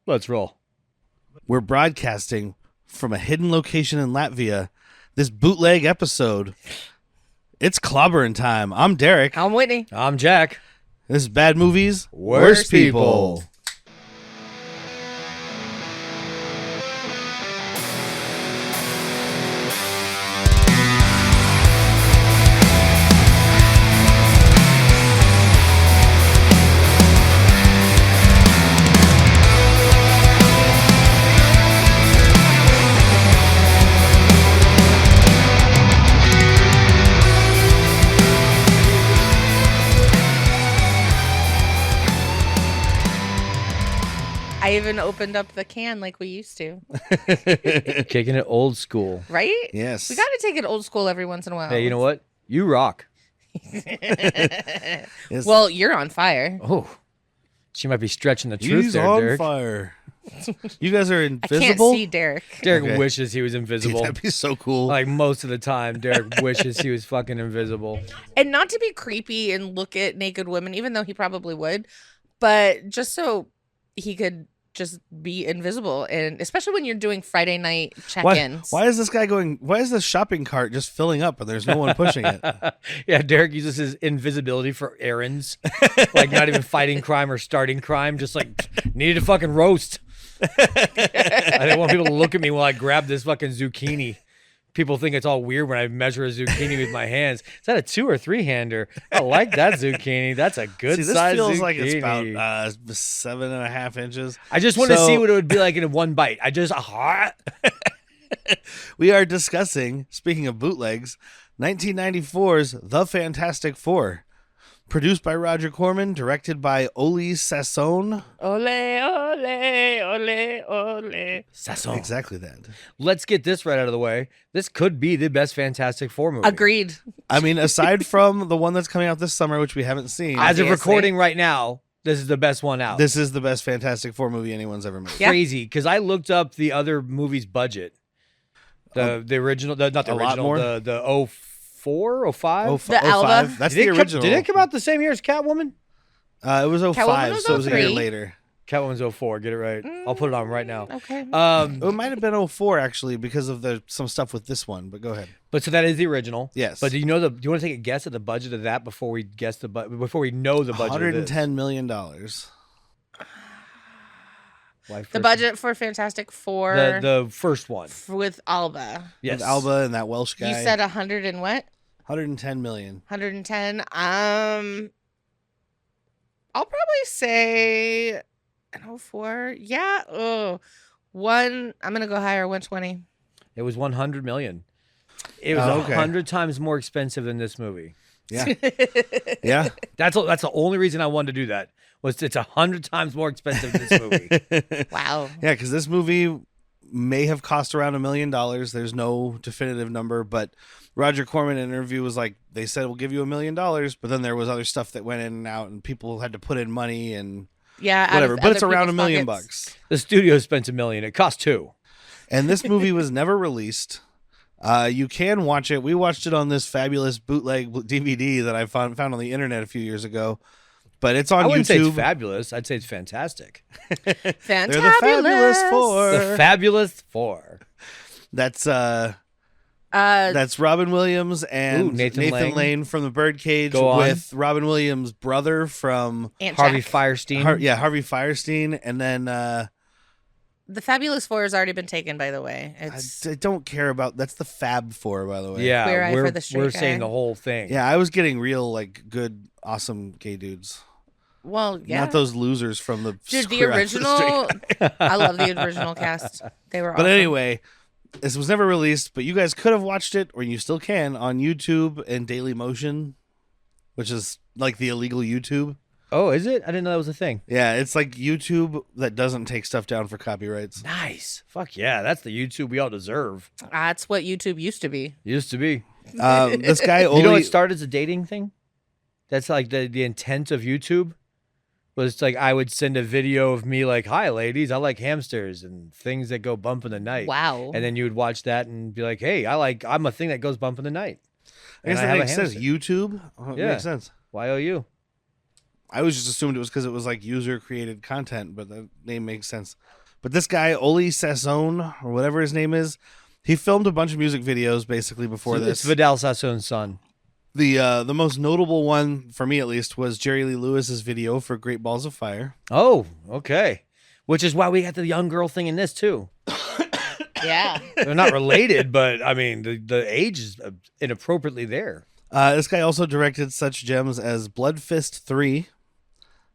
Let's roll. We're broadcasting from a hidden location in Latvia. This bootleg episode. It's clobbering time. I'm Derek. I'm Whitney. I'm Jack. This is Bad Movies, Worst People. I even opened up the can like we used to. Kicking it old school. Right? Yes. We got to take it old school every once in a while. Hey, you know what? You rock. Yes. Well, you're on fire. Oh, she might be stretching the truth He's there, on Derek. fire. You guys are I invisible? can't see Derek. Derek Okay. wishes he was Dude, invisible. that'd be so cool. Like most of the time, Derek wishes he was fucking invisible. And not to be creepy and look at naked women, even though he probably would, but just so he could just be invisible. And especially when you're doing Friday night check-ins. Why is this guy going? Why is this shopping cart just filling up and there's no one pushing it? Yeah, Derek uses his invisibility for errands. Like not even fighting crime or starting crime, just like needed to fucking roast. I didn't want people to look at me while I grab this fucking zucchini. People think it's all weird when I measure a zucchini with my hands. Is that a 2 or 3-hander? I like that zucchini. That's a good See, this size feels zucchini. like it's about 7.5 inches. I just want to see what it would be like in one bite. We are discussing, speaking of bootlegs, 1994's The Fantastic Four. Produced by Roger Corman, directed by Oli Sassoon. Ole, ole, ole, ole. Sasson. Exactly that. Let's get this right out of the way. This could be the best Fantastic Four movie. Agreed. I mean, aside from the one that's coming out this summer, which we haven't seen, As of Obviously. recording right now, this is the best one out. this is the best Fantastic Four movie anyone's ever made. Yeah. Crazy, because I looked up the other movie's budget. The original, not the a lot original, more? the 04, 05? The Alba. That's Did the it original. Did it come out the same year as Catwoman? It was 05, Catwoman was so it was a year 03. later. Catwoman's 04, get it right. I'll put it on right now. Okay. It might have been 04 actually because of some stuff with this one. But go ahead. But so that is the original. Yes. But do you want to take a guess at the budget of that before we guess before we know the budget? Of this? $110 million. Why The first- budget for Fantastic Four the first one. with Alba. Yes. With Alba and that Welsh guy. You said 100 and what? 110 million. 110. I'll probably say an 04. Yeah. Oh, I'm gonna go higher. 120. It was 100 million. It was Oh, okay. 100 times more expensive than this movie. Yeah. Yeah. That's the only reason I wanted to do that. Was it's 100 times more expensive than this movie. Wow. Yeah, because this movie may have cost around $1 million. There's no definitive number, but Roger Corman in an interview was like, they said we'll give you $1 million, but then there was other stuff that went in and out, and people had to put in money and Yeah. out whatever. of But it's other around $1 people's million pockets. bucks. The studio spent $1 million. It cost $2 million. And this movie was never released. You can watch it. We watched it on this fabulous bootleg DVD that I found on the internet a few years ago. But it's on I wouldn't YouTube. say it's fabulous. I'd say it's fantastic. Fantabulous. They're the Fabulous Four. The Fabulous Four. That's Robin Williams and Ooh, Nathan Nathan Lane. Lane from The Birdcage Go on. with Robin Williams' brother from Aunt Harvey Jack. Firestein. Harvey Firestein, and then The Fabulous Four has already been taken, by the way. It's I don't care about that's the Fab Four, by the way. Yeah, Queer Eye we're, for the Straight we're Guy. saying the whole thing. Yeah, I was getting real like good, awesome gay dudes. well, yeah. Not those losers from the Dude, the Queer Eye for the Straight original. I love the original cast. They were But awesome. anyway, this was never released, but you guys could have watched it, or you still can, on YouTube and Daily Motion, which is like the illegal YouTube. Oh, is it? I didn't know that was a thing. Yeah, it's like YouTube that doesn't take stuff down for copyrights. Nice. Fuck yeah. That's the YouTube we all deserve. That's what YouTube used to be. Used to be. This guy only... You know, it started as a dating thing. That's like the intent of YouTube. Was like I would send a video of me like, "Hi, ladies, I like hamsters and things that go bump in the night." Wow. And then you would watch that and be like, "Hey, I'm a thing that goes bump in the night." I guess And that have a makes sense. hamster. YouTube? Oh, it Yeah. makes sense. YOU. I always just assumed it was because it was like user created content, but the name makes sense. But this guy, Oli Sassone, or whatever his name is, he filmed a bunch of music videos basically before this. It's Vidal Sassoon's son. The most notable one, for me at least, was Jerry Lee Lewis's video for Great Balls of Fire. Oh, okay. Which is why we got the young girl thing in this, too. Yeah. They're not related, but, I mean, the age is inappropriately there. This guy also directed such gems as Blood Fist 3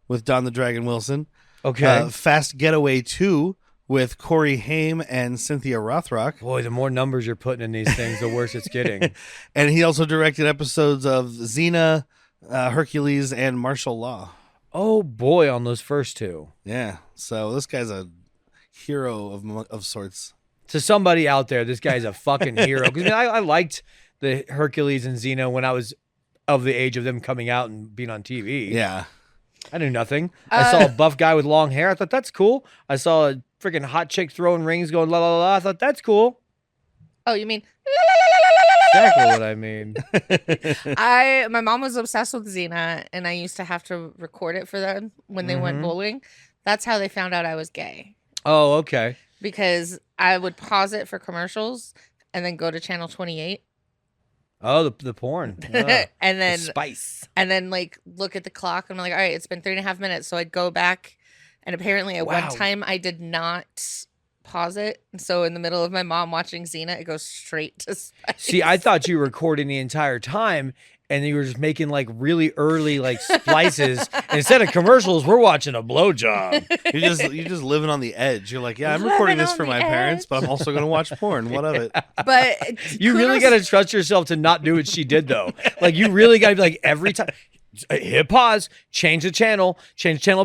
with Don the Dragon Wilson. Okay. Fast Getaway 2 with Corey Haim and Cynthia Rothrock. Boy, the more numbers you're putting in these things, the worse it's getting. And he also directed episodes of Xena, Hercules, and Martial Law. Oh, boy, on those first two. Yeah. So this guy's a hero of sorts. To somebody out there, this guy's a fucking hero. Because I liked the Hercules and Xena when I was of the age of them coming out and being on TV. Yeah. I knew nothing. I saw a buff guy with long hair. I thought, that's cool. I saw a freaking hot chick throwing rings going la la la. I thought, that's cool. Oh, you mean? Exactly what I mean. My mom was obsessed with Xena, and I used to have to record it for them when they went bowling. That's how they found out I was gay. Oh, okay. Because I would pause it for commercials and then go to channel 28. Oh, the porn. Oh, and then the spice. And then like look at the clock and I'm like, all right, it's been 3.5 minutes. So I'd go back, and apparently at one time I did not pause it. So in the middle of my mom watching Xena, it goes straight to spice. See, I thought you were recording the entire time, and you were just making like really early like splices. And instead of commercials, we're watching a blowjob. You're just living on the edge. You're like, yeah, I'm recording this for my parents, but I'm also going to watch porn. What of it? But You really got to trust yourself to not do what she did, though. Like, you really got to be like, every time, hit pause, change the channel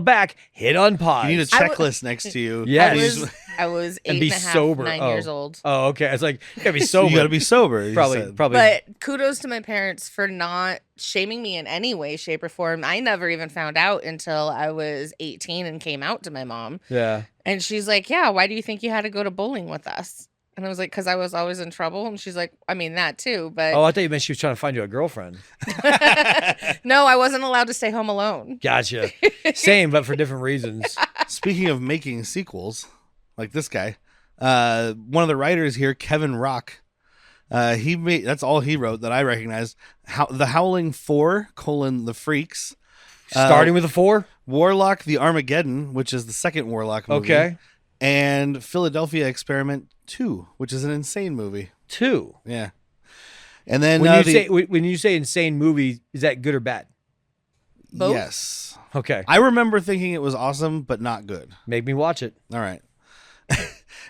back, hit unpause. You need a checklist next to you. Yes. I was And 8 be and a half, sober. 9 years old. Oh, okay. It's like, you got to be sober. You got to be sober. you Probably. said. But kudos to my parents for not shaming me in any way, shape, or form. I never even found out until I was 18 and came out to my mom. Yeah. And she's like, yeah, why do you think you had to go to bowling with us? And I was like, because I was always in trouble. And she's like, I mean, that too. But Oh, I thought you meant she was trying to find you a girlfriend. no, I wasn't allowed to stay home alone. Gotcha. Same, but for different reasons. Speaking of making sequels, like this guy, one of the writers here, Kevin Rock, that's all he wrote that I recognized. The Howling 4: The Freaks. Starting with a 4? Warlock the Armageddon, which is the second Warlock movie. Okay. And Philadelphia Experiment 2, which is an insane movie. 2. Yeah. And then When you say insane movie, is that good or bad? Both? Yes. Okay. I remember thinking it was awesome, but not good. Make me watch it. All right.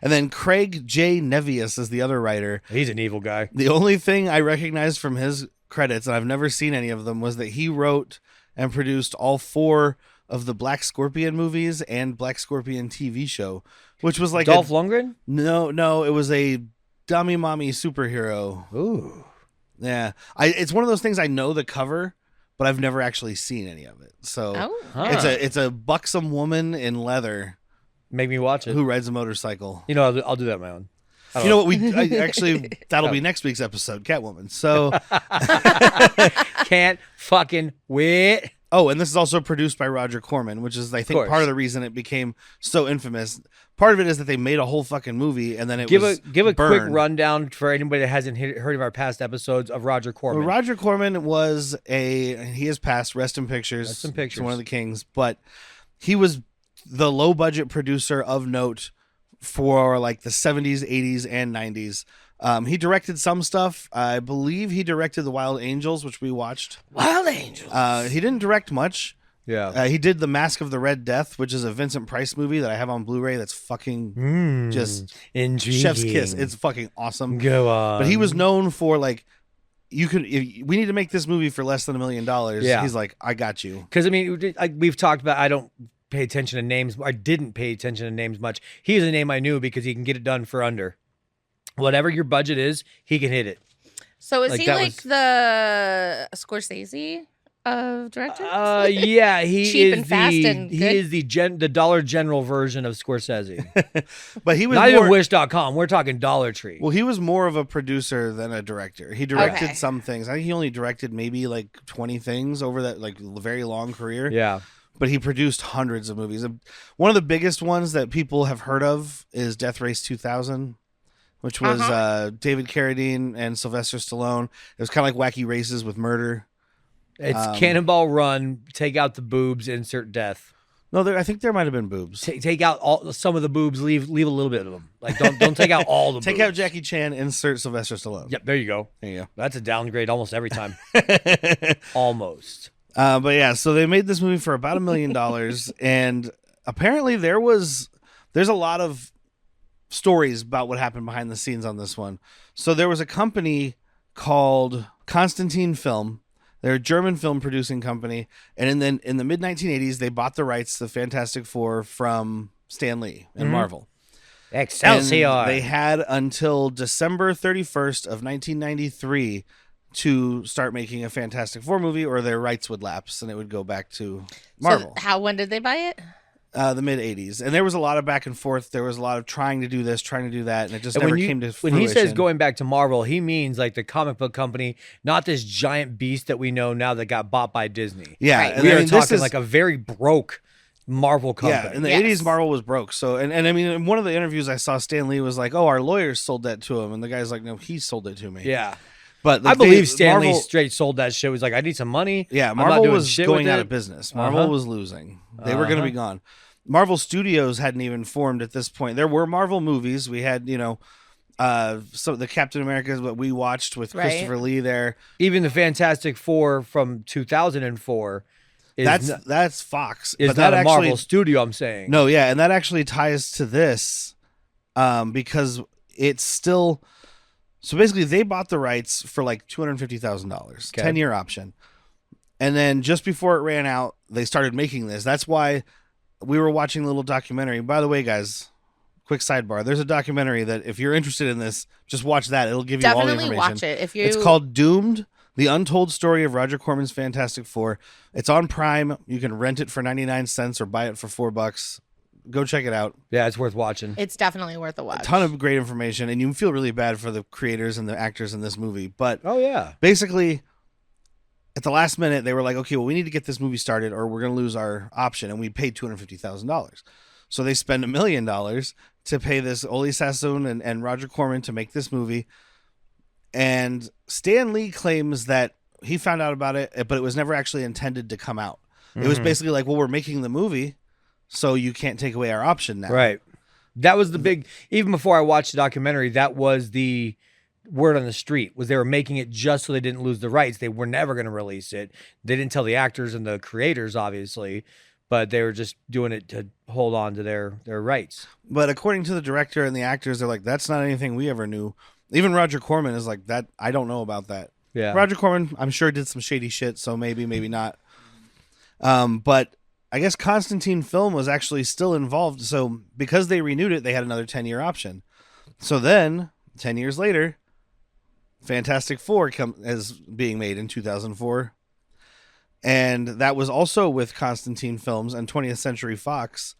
And then Craig J. Nevius is the other writer. He's an evil guy. The only thing I recognized from his credits, and I've never seen any of them, was that he wrote and produced all 4 of the Black Scorpion movies and Black Scorpion TV show, which was like Dolph Lundgren? No, it was a dummy mommy superhero. Ooh. Yeah. It's one of those things I know the cover, but I've never actually seen any of it. So it's a buxom woman in leather Make me watch it. who rides a motorcycle. You know, I'll do that on my own. You know what? That'll be next week's episode, Catwoman. So, Can't fucking wait. oh, and this is also produced by Roger Corman, which is, I think, course. part of the reason it became so infamous. Part of it is that they made a whole fucking movie, and then it Give was a quick burned. rundown for anybody that hasn't heard of our past episodes of Roger Corman. Well, Roger Corman was he has passed, rest in pictures. Rest in pictures. He's one of the kings, but he was the low budget producer of note for like the 70s, 80s, and 90s. He directed some stuff. I believe he directed The Wild Angels, which we watched. Wild Angels. He didn't direct much. Yeah. He did The Mask of the Red Death, which is a Vincent Price movie that I have on Blu-ray. That's fucking just intriguing. chef's kiss. It's fucking awesome. Go on. But he was known for like, we need to make this movie for less than $1 million. Yeah. He's like, I got you. Because I mean, we've talked about. I don't pay attention to names. I didn't pay attention to names much. He's a name I knew because he can get it done for under whatever your budget is. He can hit it. So is Like, he that like was- the Scorsese of directors? Yeah, he Cheap is and fast the and he good? is the Dollar General version of Scorsese. But he was Not more, even Wish.com. We're talking Dollar Tree. well, he was more of a producer than a director. He directed Okay. some things. I think he only directed maybe like 20 things over that like very long career. Yeah. But he produced hundreds of movies. One of the biggest ones that people have heard of is Death Race 2000, which was David Carradine and Sylvester Stallone. It was kind of like Wacky Races with murder. It's Cannonball Run, take out the boobs, insert death. No, I think there might have been boobs. Take out some of the boobs, leave a little bit of them. Like don't take out all the Take boobs. out Jackie Chan, insert Sylvester Stallone. Yep, there you go. There you That's a downgrade almost every time. go. Almost. But yeah, so they made this movie for about $1 million, and apparently there's a lot of stories about what happened behind the scenes on this one. So there was a company called Constantine Film. They're a German film producing company, and in the mid 1980s they bought the rights to Fantastic Four from Stan Lee and Marvel. Excelsior. And they had until December 31st of 1993 to start making a Fantastic Four movie, or their rights would lapse and it would go back to Marvel. So when did they buy it? The mid 80s. And there was a lot of back and forth. There was a lot of trying to do this, trying to do that, and it just never came to fruition. When he says going back to Marvel, he means like the comic book company, not this giant beast that we know now that got bought by Disney. Yeah. Right. And We I are mean, this talking is, like a very broke Marvel company. yeah, in the Yes. 80s, Marvel was broke. So, and I mean, in one of the interviews I saw, Stan Lee was like, "Oh, our lawyers sold that to him," and the guy's like, "No, he sold it to me." Yeah. But I believe Stan Lee Marvel, straight sold that shit. Was like, I need some money. yeah, I'm not Marvel doing was shit going with out it. of business. Marvel was losing. They were going to be gone. Marvel Studios hadn't even formed at this point. There were Marvel movies. We had, so the Captain Americas, what we watched with Right. Christopher Lee there. Even the Fantastic Four from 2004 That's Fox. is but not that a Marvel actually, studio, I'm saying. no, yeah, and that actually ties to this because it's still. So basically, they bought the rights for like $250,000, 10-year option, and then just before it ran out, they started making this. That's why we were watching a little documentary. By the way, guys, quick sidebar: there's a documentary that if you're interested in this, just watch that. It'll give you all the Definitely information. watch it. If you It's called Doomed: The Untold Story of Roger Corman's Fantastic Four. It's on Prime. You can rent it for 99 cents or buy it for $4. Go check it out. Yeah, it's worth watching. It's definitely worth a watch. A ton of great information, and you feel really bad for the creators and the actors in this movie. But Oh yeah. basically, at the last minute, they were like, okay, well, we need to get this movie started or we're going to lose our option. And we paid $250,000. So they spend $1 million to pay this Ole Sassoon and Roger Corman to make this movie. And Stan Lee claims that he found out about it, but it was never actually intended to come out. It was basically like, well, we're making the movie, so you can't take away our option now. Right. That was the big, even before I watched the documentary, that was the word on the street, was they were making it just so they didn't lose the rights. They were never going to release it. They didn't tell the actors and the creators, obviously, but they were just doing it to hold on to their rights. But according to the director and the actors, they're like, that's not anything we ever knew. Even Roger Corman is like, that. I don't know about that. Yeah. Roger Corman, I'm sure, did some shady shit, so maybe not. But I guess Constantine Film was actually still involved. So because they renewed it, they had another 10-year option. So then, 10 years later, Fantastic Four is being made in 2004. And that was also with Constantine Films and 20th Century Fox.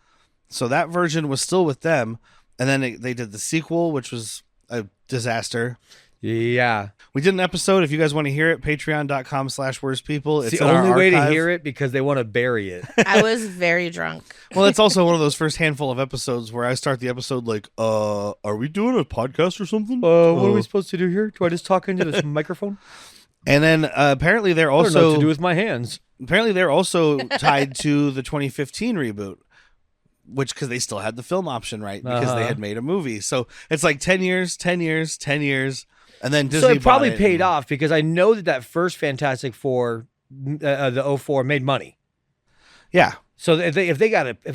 So that version was still with them. And then they did the sequel, which was a disaster. Yeah. We did an episode. If you guys want to hear it, patreon.com/worstpeople. It's the only way to hear it because they want to bury it. I was very drunk. Well, it's also one of those first handful of episodes where I start the episode like, are we doing a podcast or something? What are we supposed to do here? Do I just talk into this microphone? And then apparently they're I don't know what also to do with my hands. apparently they're also tied to the 2015 reboot, which because they still had the film option, right? Because they had made a movie. So it's like 10 years, 10 years, 10 years. And then Disney So it probably bought it paid and- off because I know that first Fantastic Four, the 04, made money. Yeah. So if they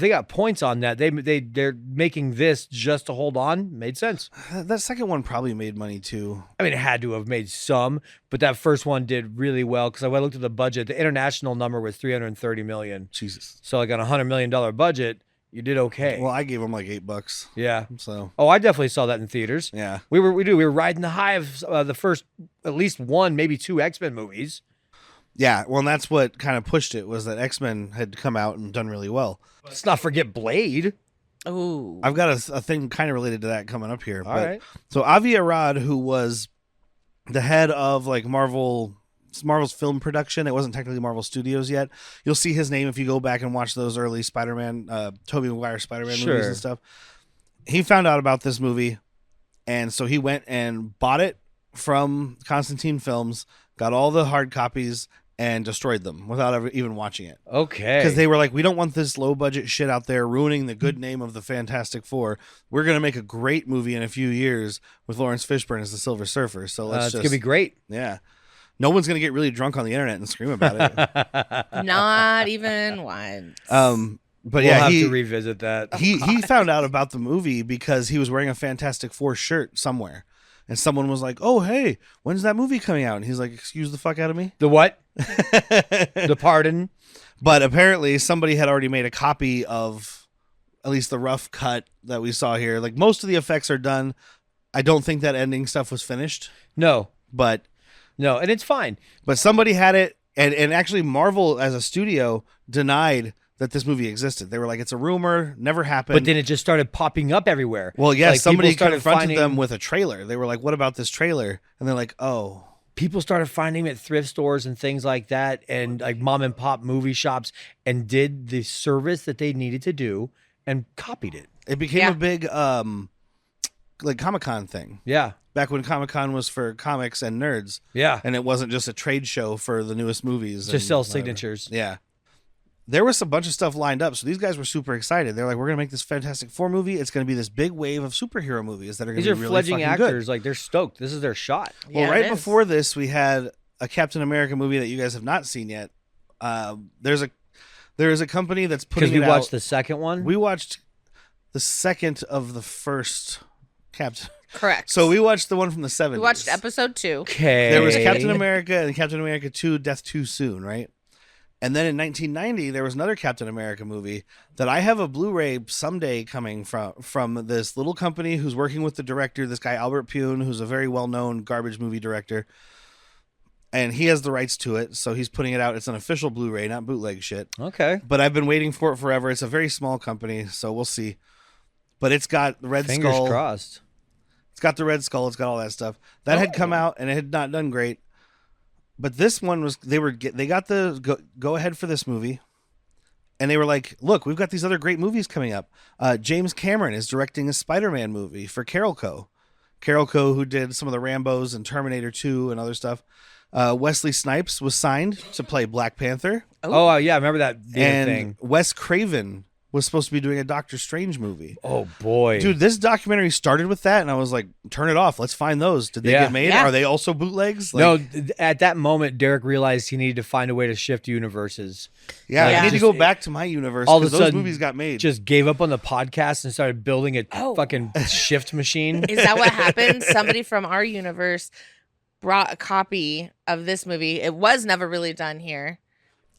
got points on that, they're making this just to hold on. Made sense. That second one probably made money too. I mean, it had to have made some, but that first one did really well because I looked at the budget. The international number was $330 million. Jesus. So like on $100 million budget, you did okay. Well, I gave them like $8. Yeah. So Oh, I definitely saw that in theaters. yeah. We were riding the high of the first at least one, maybe two X-Men movies. Yeah, well, and that's what kind of pushed it, was that X-Men had come out and done really well. Let's not forget Blade. Oh, I've got a thing kind of related to that coming up here. All right. So Avi Arad, who was the head of like Marvel's film production, it wasn't technically Marvel Studios yet. You'll see his name if you go back and watch those early Spider-Man, Tobey Maguire Spider-Man movies and stuff. He found out about this movie, and so he went and bought it from Constantine Films, got all the hard copies, and destroyed them without ever even watching it. Okay. Because they were like, we don't want this low budget shit out there ruining the good name of the Fantastic Four. We're going to make a great movie in a few years with Lawrence Fishburne as the Silver Surfer. So let's it's going to be great. Yeah. No one's going to get really drunk on the internet and scream about it. not even once. But We'll yeah, have to revisit that. he found out about the movie because he was wearing a Fantastic Four shirt somewhere. And someone was like, oh, hey, when's that movie coming out? And he's like, excuse the fuck out of me? The what? The pardon? But apparently somebody had already made a copy of at least the rough cut that we saw here. Like, most of the effects are done. I don't think that ending stuff was finished. No. But and it's fine. But somebody had it, and actually Marvel as a studio denied that this movie existed. They were like, it's a rumor, never happened. But then it just started popping up everywhere. Well, yes, like, somebody people started confronted them with a trailer. They were like, what about this trailer? And they're like, oh. People started finding them at thrift stores and things like that, and like mom and pop movie shops, and did the service that they needed to do and copied it. It became a big like Comic-Con thing. Yeah. Back when Comic-Con was for comics and nerds. Yeah. And it wasn't just a trade show for the newest movies. Just sell signatures. Yeah. There was a bunch of stuff lined up, so these guys were super excited. They're like, we're going to make this Fantastic Four movie. It's going to be this big wave of superhero movies that are going to be really fledgling fucking actors. good. Like, they're stoked. This is their shot. Well, right before this, we had a Captain America movie that you guys have not seen yet. There is a company that's putting it out. Because we watched the second one? We watched the second of the first Captain. Correct. So we watched the one from the 70s. We watched episode 2. Okay. There was Captain America and Captain America 2, Death Too Soon, right? And then in 1990, there was another Captain America movie that I have a Blu-ray someday coming from this little company who's working with the director, this guy Albert Pune, who's a very well-known garbage movie director. And he has the rights to it, so he's putting it out. It's an official Blu-ray, not bootleg shit. Okay. But I've been waiting for it forever. It's a very small company, so we'll see. But it's got the Red Fingers Skull. crossed. It's got the Red Skull. It's got all that stuff. That had come out, and it had not done great. But this one was, they got the go ahead for this movie, and they were like, look, we've got these other great movies coming up. James Cameron is directing a Spider-Man movie for Carol Co. Carol Co., who did some of the Rambos and Terminator 2 and other stuff. Wesley Snipes was signed to play Black Panther. Oh, yeah, I remember that being and a thing. Wes Craven was supposed to be doing a Doctor Strange movie. Oh, boy. Dude, this documentary started with that, and I was like, turn it off. Let's find those. Did they get made? Yeah. Are they also bootlegs? No, at that moment, Derek realized he needed to find a way to shift universes. Yeah, Like, I need to just- go back to my universe all of a because those sudden, movies got made. Just gave up on the podcast and started building a fucking shift machine. Is that what happened? Somebody from our universe brought a copy of this movie. It was never really done here.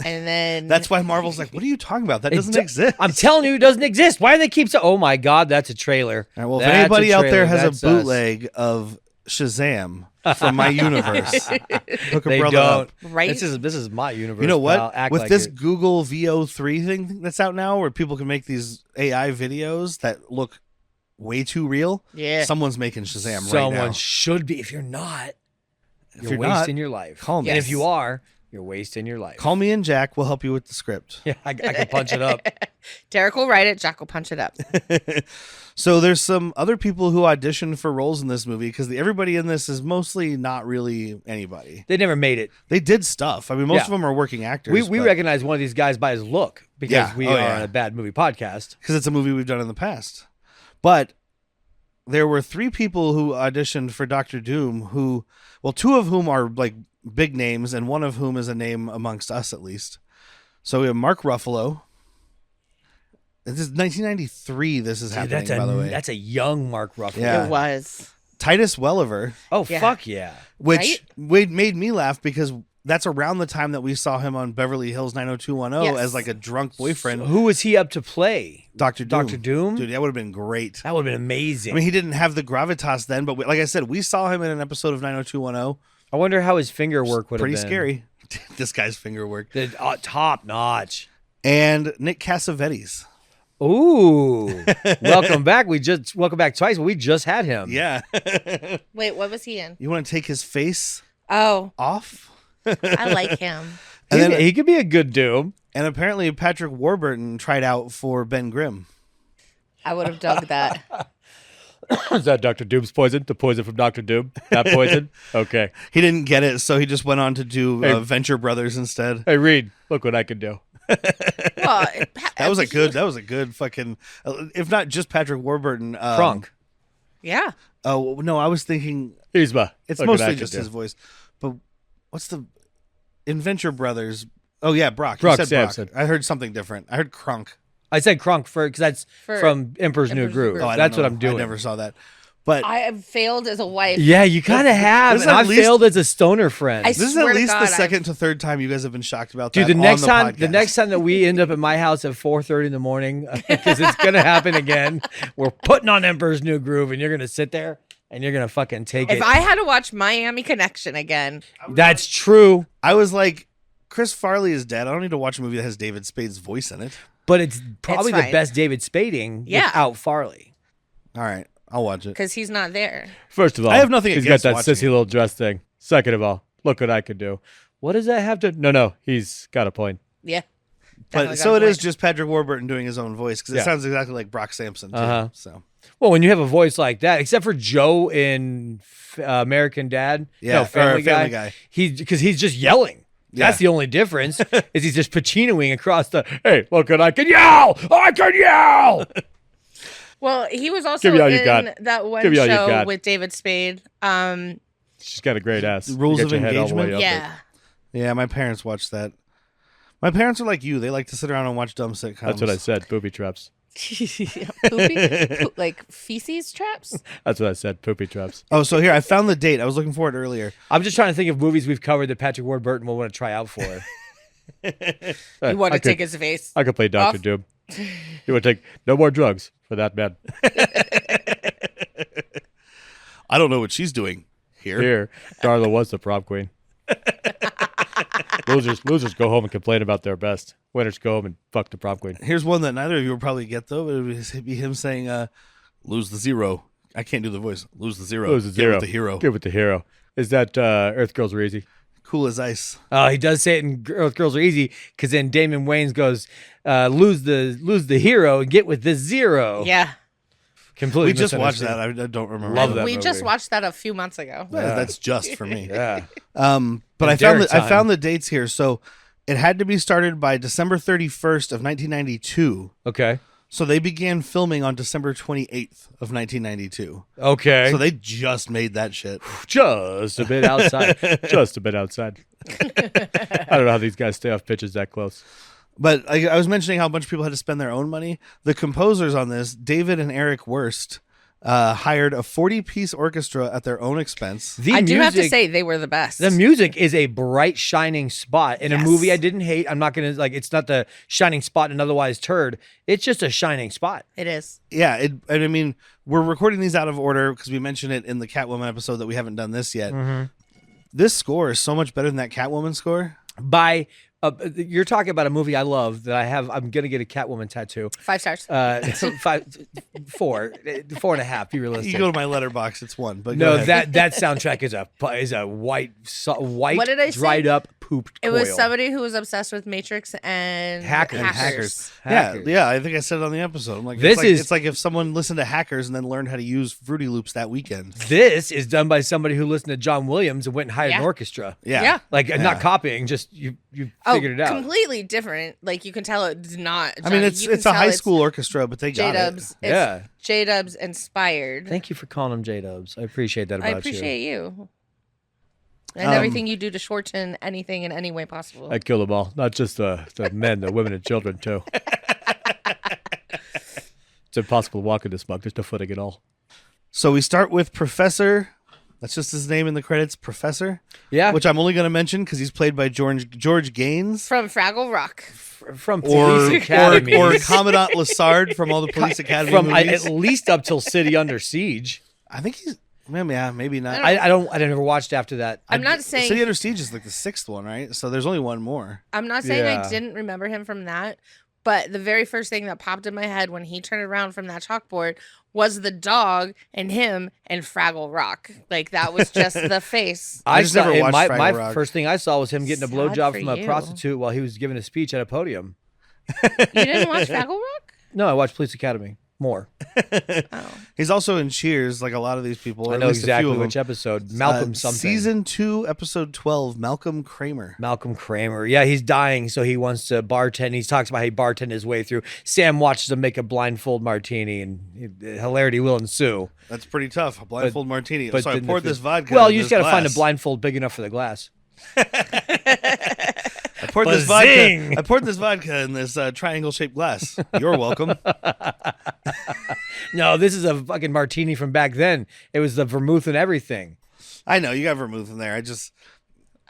And then That's why Marvel's like, what are you talking about? That doesn't do- exist. I'm telling you, it doesn't exist. Why do they keep saying, oh my God, that's a trailer? All right, well, if That's a anybody out there trailer. has That's a us. bootleg of Shazam from my universe, hook a They brother don't. up. right. This is my universe. You know what? pal. Act With like this it. Google VO3 thing that's out now, where people can make these AI videos that look way too real, Yeah. someone's making Shazam Someone right now. should be. If you're not, you're you're not, wasting your life. call me. And if Yes. you are, you're wasting your life. Call me and Jack. We'll help you with the script. Yeah, I can punch it up. Derek will write it. Jack will punch it up. So there's some other people who auditioned for roles in this movie because everybody in this is mostly not really anybody. They never made it. They did stuff. I mean, most Yeah. of them are working actors. We recognize one of these guys by his look because Yeah. we Oh, are yeah. on a bad movie podcast. because it's a movie we've done in the past. But there were 3 people who auditioned for Doctor Doom who, well, 2 of whom are like big names and one of whom is a name amongst us at least. So we have Mark Ruffalo. This is 1993. This is happening, by the way. That's a young Mark Ruffalo. Yeah. It was. Titus Welliver, Oh, Yeah. fuck yeah. which made me laugh because that's around the time that we saw him on Beverly Hills 90210 Yes. as like a drunk boyfriend. Who was he up to play? Dr. Doom. Dr. Doom? Dude, that would have been great. That would have been amazing. I mean, he didn't have the gravitas then, but like I said, we saw him in an episode of 90210. I wonder how his finger work would have Pretty been. scary. This guy's finger work. Top notch. And Nick Cassavetes. Ooh, welcome back. Welcome back twice. We just had him. Yeah. Wait, what was he in? You want to take his face Oh, off? I like him. And then he could be a good Doom. And apparently Patrick Warburton tried out for Ben Grimm. I would have dug that. Is that Dr. Doom's poison? The poison from Dr. Doom? That poison? Okay. He didn't get it, so he just went on to do Venture Brothers instead. Hey, Reed, look what I can do. Well, That was a good fucking, if not just Patrick Warburton. Kronk. Yeah. Oh, no, I was thinking It's it's mostly just his voice. But what's the, in Venture Brothers? Oh, yeah, Brock. You said Sampson. Brock. I heard something different. I heard Kronk. I said Kronk because that's from Emperor's New Groove. Oh, I That's don't what know. I'm doing. I never saw that. But I have failed as a wife. Yeah, you kind of have. this is And at I least- failed as a stoner friend. I this is swear at to least God, the I've- second to third time you guys have been shocked about Dude, that. the next on time podcast. that we end up at my house at 4:30 in the morning, because it's gonna happen again, we're putting on Emperor's New Groove, and you're gonna sit there and you're gonna fucking take If it. I had to watch Miami Connection again, That's true, I was like, Chris Farley is dead. I don't need to watch a movie that has David Spade's voice in it. but it's probably the fine. best David Spading Yeah. without Farley. All right, I'll watch it. because he's not there. First of all, I have nothing he's against got that watching sissy it. little dress thing. Second of all, look what I can do. What does that have to? No, he's got a point. Yeah. But Definitely so got it a is point. just Patrick Warburton doing his own voice because it Yeah. sounds exactly like Brock Sampson too. Uh-huh. So Well, when you have a voice like that, except for Joe in American Dad, Yeah, no, Family or Family Guy. because he's just yelling. Yeah. That's the only difference is he's just pachinoing across the. Hey, look what I can yell! I can yell! Well, he was also Give me all you in got. that one Give me all you show got. with David Spade. She's got a great ass. Rules You of get your head all the way Engagement? up Yeah. yeah, my parents watched that. My parents are like you; they like to sit around and watch dumb sitcoms. That's what I said. Booby traps. Like feces traps. That's what I said. Poopy traps. Oh, so here I found the date. I was looking for it earlier. I'm just trying to think of movies we've covered that Patrick Warburton will want to try out for. You want to take his face? I could play Dr. off? Doom. You would take no more drugs for that man. I don't know what she's doing here. Here, Darla was the prom queen. Losers go home and complain about their best. Winners go home and fuck the prom queen. Here's one that neither of you will probably get though. It would be him saying, "Lose the zero." I can't do the voice. Lose the zero. Lose the Get zero. with the hero. Give it the hero. Is that Earth Girls Are Easy? Cool as ice. Oh, he does say it in Earth Girls Are Easy because then Damon Wayans goes, lose the hero and get with the zero. Yeah. Completely. We just watched misunderstood. that. I don't remember. Love that We movie. just watched that a few months ago. Yeah, that's just for me. Yeah. But And I Derek time. found the dates here. So it had to be started by December 31st of 1992. Okay. So they began filming on December 28th of 1992. Okay. So they just made that shit. Just a bit outside. Just a bit outside. I don't know how these guys stay off pitches that close. But I was mentioning how a bunch of people had to spend their own money. The composers on this, David and Eric Wurst, hired a 40-piece orchestra at their own expense. The I do have to music- say they were the best. The music is a bright, shining spot in a Yes. movie I didn't hate. I'm not going to, it's not the shining spot in an otherwise turd. It's just a shining spot. It is. Yeah, and I mean, we're recording these out of order because we mentioned it in the Catwoman episode that we haven't done this yet. Mm-hmm. This score is so much better than that Catwoman score. You're talking about a movie I love that I have. I'm going to get a Catwoman tattoo. 5 stars. So 4.5. Be realistic. You go to my letterbox, it's 1. But No, go ahead. that soundtrack is a white What did I say? dried up poop. It was somebody who was obsessed with Matrix and Hackers. hackers. Yeah, I think I said it on the episode. I'm like, it's like if someone listened to Hackers and then learned how to use Fruity Loops that weekend. This is done by somebody who listened to John Williams and went and hired an Yeah. orchestra. Yeah. Yeah. Like Yeah. not copying, just you Oh, figured it out. completely different. Like you can tell it's not. I mean, Johnny. it's You can a tell high school orchestra, but they got it. J-Dubs. Yeah. J-Dubs inspired. Thank you for calling him J-Dubs. I appreciate that about I you. appreciate you. And everything you do to shorten anything in any way possible. I kill them all, not just the men, the women and children too. It's impossible to walk in this mug. There's no footing at all. So we start with Professor. That's just his name in the credits, Professor. Yeah, Which I'm only going to mention because he's played by George Gaines. From Fraggle Rock. from Police Academy, or Commandant Lassard from all the Police Academy from movies. at least up till City Under Siege. I think he's maybe not. I never watched after that. I'm not saying City Under Siege is like the 6th one, right? So there's only one more. I'm not saying Yeah. I didn't remember him from that, but the very first thing that popped in my head when he turned around from that chalkboard was the dog and him and Fraggle Rock. Like that was just the face. I just never watched my Fraggle Rock. first thing I saw was him getting a Sad blowjob for from a you. prostitute while he was giving a speech at a podium. You didn't watch Fraggle Rock? No, I watched Police Academy more. Oh. He's also in Cheers, like a lot of these people. or I at know least a few exactly of which them. episode. Malcolm something. Season 2, episode 12, Malcolm Kramer. Malcolm Kramer. Yeah, he's dying, so he wants to bartend. He talks about how he bartended his way through. Sam watches him make a blindfold martini, and hilarity will ensue. That's pretty tough. A blindfold martini. But So I then poured if it- this vodka. Well, in you this just got to find a glass. blindfold big enough for the glass. I poured this Bazing! vodka. I poured this vodka in this triangle-shaped glass. You're welcome. No, this is a fucking martini from back then. It was the vermouth and everything. I know you got vermouth in there.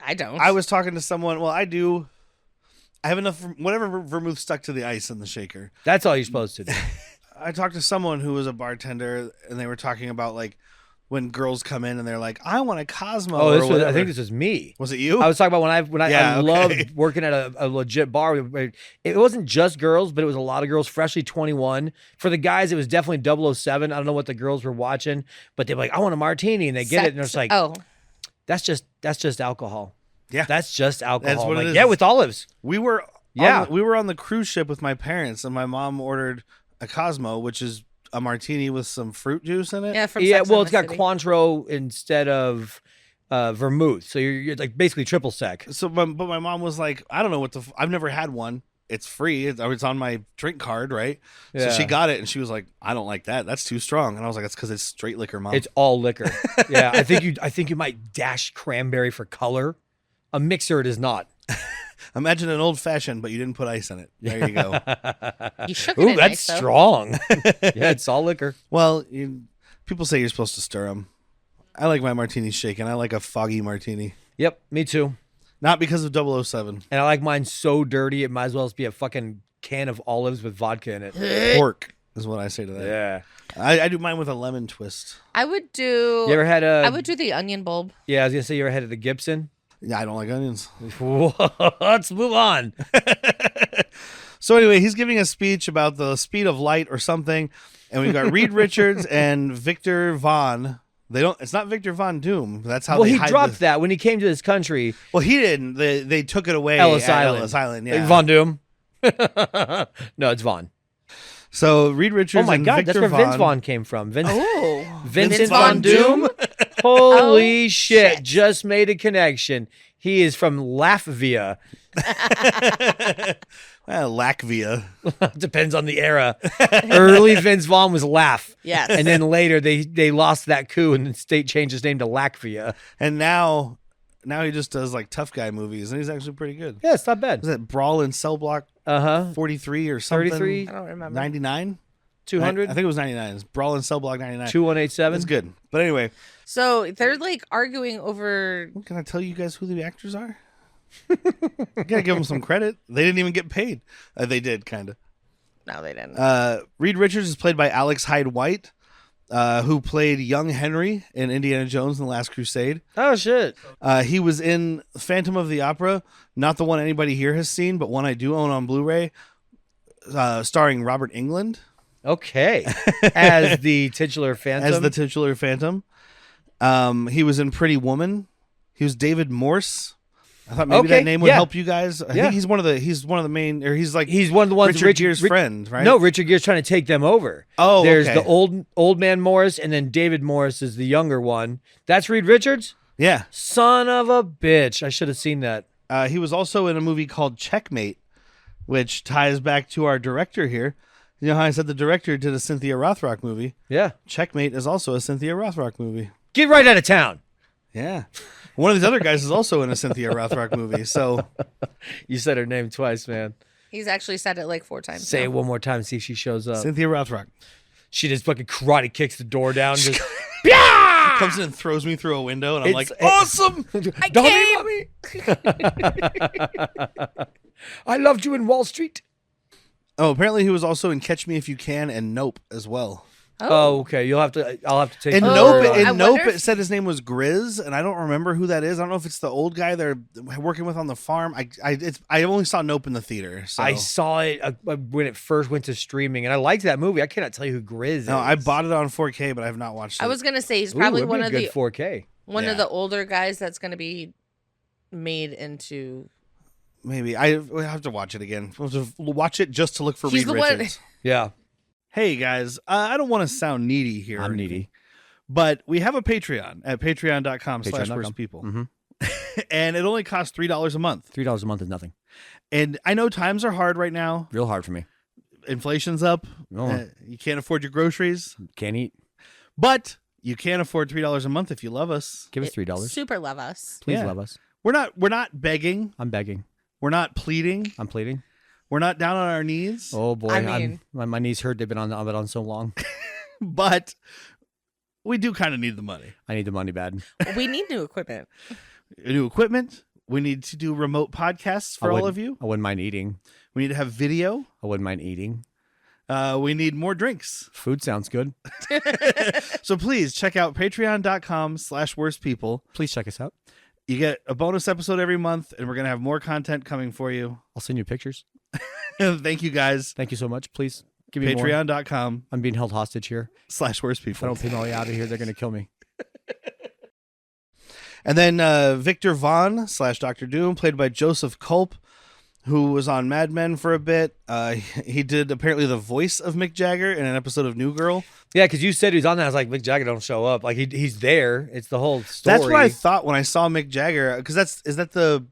I don't. I was talking to someone. Well, I do. I have enough. Whatever vermouth stuck to the ice in the shaker. That's all you're supposed to do. I talked to someone who was a bartender, and they were talking about like when girls come in and they're like, "I want a Cosmo." Oh, or this was, whatever. I think this was me. Was it you? I was talking about when I Yeah, okay. loved working at a legit bar. It wasn't just girls, but it was a lot of girls, freshly 21. For the guys, it was definitely 007. I don't know what the girls were watching, but they're like, "I want a martini," and they get it, and it's like, oh, that's just alcohol. Yeah. That's just alcohol. That's what I'm it like, is. yeah, with olives. we were. Yeah. we were on the cruise ship with my parents, and my mom ordered a Cosmo, which is a martini with some fruit juice in it. yeah. From Yeah, Sex well, and it's got the City. Cointreau instead of vermouth, so you're like basically triple sec. So, but my mom was like, I don't know what I've never had one. It's free. It's on my drink card, right? So Yeah. she got it, and she was like, I don't like that. That's too strong. And I was like, that's because it's straight liquor, Mom. It's all liquor. Yeah, I think you might dash cranberry for color. A mixer, it is not. Imagine an old fashioned, but you didn't put ice in it. There you go. You shook it Ooh, in that's ice, though. strong. Yeah, it's all liquor. Well, people say you're supposed to stir them. I like my martinis shaken. I like a foggy martini. Yep, me too. Not because of 007. And I like mine so dirty, it might as well be a fucking can of olives with vodka in it. Pork is what I say to that. Yeah. I do mine with a lemon twist. I would do. You ever had a? I would do the onion bulb. Yeah, I was gonna say you ever had the Gibson. Yeah, I don't like onions. Let's move on. So anyway, he's giving a speech about the speed of light or something, and we've got Reed Richards and Victor Von. It's not Victor Von Doom. That's how Well, they he hide dropped the- that when he came to this country. Well, he didn't. They took it away Ellis at Island. Ellis Island, yeah. Von Doom. No, it's Vaughn. So Reed Richards Oh my and God, Victor that's where Vince Vaughn. Vaughn came from. Oh, Vincent Vince Von Von Doom. Doom? Holy Oh, shit. shit. Just made a connection. He is from Latvia. Latvia. Depends on the era. Early Vince Vaughn was Laugh. yes. And then later they lost that coup and the state changed his name to Latvia. And now he just does like tough guy movies, and he's actually pretty good. Yeah, it's not bad. Was that Brawl in Cell Block Uh-huh. 43 or something? 33, I don't remember. 99? 200, I think it was 99. It's Brawl in Cell Block 99. 2187. It's good. But anyway, So they're like arguing over. can I tell you guys who the actors are? You gotta give them some credit. They didn't even get paid. They did, kind of. No, they didn't. Reed Richards is played by Alex Hyde White, who played young Henry in Indiana Jones and the Last Crusade. Oh, shit. He was in Phantom of the Opera, not the one anybody here has seen, but one I do own on Blu-ray, starring Robert Englund Okay. As the titular Phantom. as the titular Phantom. He was in Pretty Woman. He was David Morse. I thought maybe Okay, that name would yeah. help you guys. I Yeah. think he's one of the main, or he's like He's one of the ones Richard Gere's friend, right? No, Richard Gere's trying to take them over. Oh, There's okay. the old man Morris, and then David Morris is the younger one. That's Reed Richards? Yeah. Son of a bitch. I should have seen that. He was also in a movie called Checkmate, which ties back to our director here. You know how I said the director did a Cynthia Rothrock movie? Yeah. Checkmate is also a Cynthia Rothrock movie. Get right out of town. Yeah. One of these other guys is also in a Cynthia Rothrock movie. So You said her name twice, man. He's actually said it like 4 times. Say now. it one more time, see if she shows up. Cynthia Rothrock She just fucking karate kicks the door down. Just, comes in and throws me through a window, and I'm like, It's- awesome. I Dummy, came. mommy. I loved you in Wall Street. Oh, apparently he was also in Catch Me If You Can and Nope as well. Oh, okay. I'll have to take. In your Nope, word on it. I in Nope, wonder it said his name was Grizz, and I don't remember who that is. I don't know if it's the old guy they're working with on the farm. I only saw Nope in the theater. So. I saw it when it first went to streaming, and I liked that movie. I cannot tell you who Grizz is. No, I bought it on 4K, but I have not watched it. I was gonna say he's Ooh, probably it'd be one a of good the 4K. of the older guys that's gonna be made into. Maybe we'll have to watch it again. We'll just watch it just to look for He's Reed the one- Richards. Yeah, Hey guys, I don't want to sound needy here. I'm needy. But we have a Patreon at patreon.com/worstpeople. Mm-hmm. And it only costs $3 a month. $3 a month is nothing. And I know times are hard right now. Real hard for me. Inflation's up. No. You can't afford your groceries. Can't eat. But you can afford $3 a month if you love us. Give us $3. Super love us. Please Yeah. love us. We're not begging. I'm begging. We're not pleading. I'm pleading. We're not down on our knees. Oh boy, I mean- my knees hurt. They've been on so long. But we do kind of need the money. I need the money bad. We need new equipment. New equipment. We need to do remote podcasts for all of you. I wouldn't mind eating. We need to have video. I wouldn't mind eating. We need more drinks. Food sounds good. So please check out patreon.com/worstpeople. Please check us out. You get a bonus episode every month, and we're going to have more content coming for you. I'll send you pictures. Thank you guys. Thank you so much. Please give me more. Patreon.com/worstpeople. I'm being held hostage here. If I don't pay my way out of here, they're going to kill me. And then Victor Vaughn /Dr. Doom, played by Joseph Culp, who was on Mad Men for a bit. He did apparently the voice of Mick Jagger in an episode of New Girl. Yeah, because you said he was on that. I was like, Mick Jagger don't show up. Like he's there. It's the whole story. That's what I thought when I saw Mick Jagger. Because that's the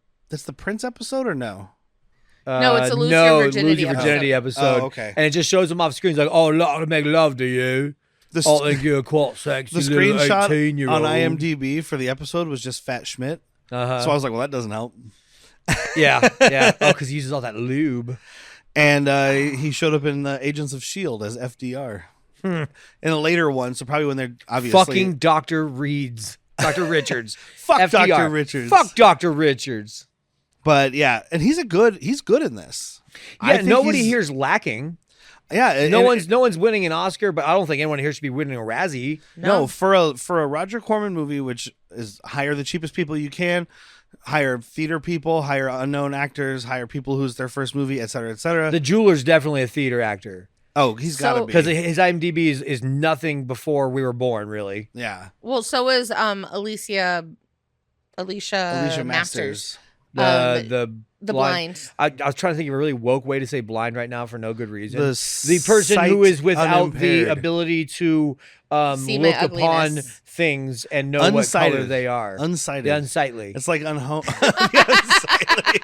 Prince episode or no? No, it's a Lose Your Virginity episode. Oh, okay. And it just shows him off screen. He's like, "Oh, look, I make love to you. I think you're quite sexy." The screenshot 18-year-old. on IMDb for the episode was just Fat Schmidt. Uh-huh. So I was like, well, that doesn't help. Yeah. Oh, because he uses all that lube. And he showed up in Agents of S.H.I.E.L.D. as FDR. In a later one, so probably when they're obviously... Fucking Dr. Richards. Fuck FDR. Dr. Richards. Fuck Dr. Richards. But yeah, and he's good in this. I Yeah, think nobody he's- here's lacking. Yeah, No one's winning an Oscar, but I don't think anyone here should be winning a Razzie. No, for a Roger Corman movie, which is hire the cheapest people you can, hire theater people, hire unknown actors, hire people who's their first movie, et cetera, et cetera. The Jeweler's definitely a theater actor. Oh, he's got to be. Because his IMDb is nothing before we were born, really. Yeah. Well, so is Alicia Masters. The blind. I was trying to think of a really woke way to say blind right now for no good reason. The person who is without the unimpaired. ability to See my look upon ugliness. things and know what color they are. Unsighted. The unsightly. It's like unhomed. Unsightly.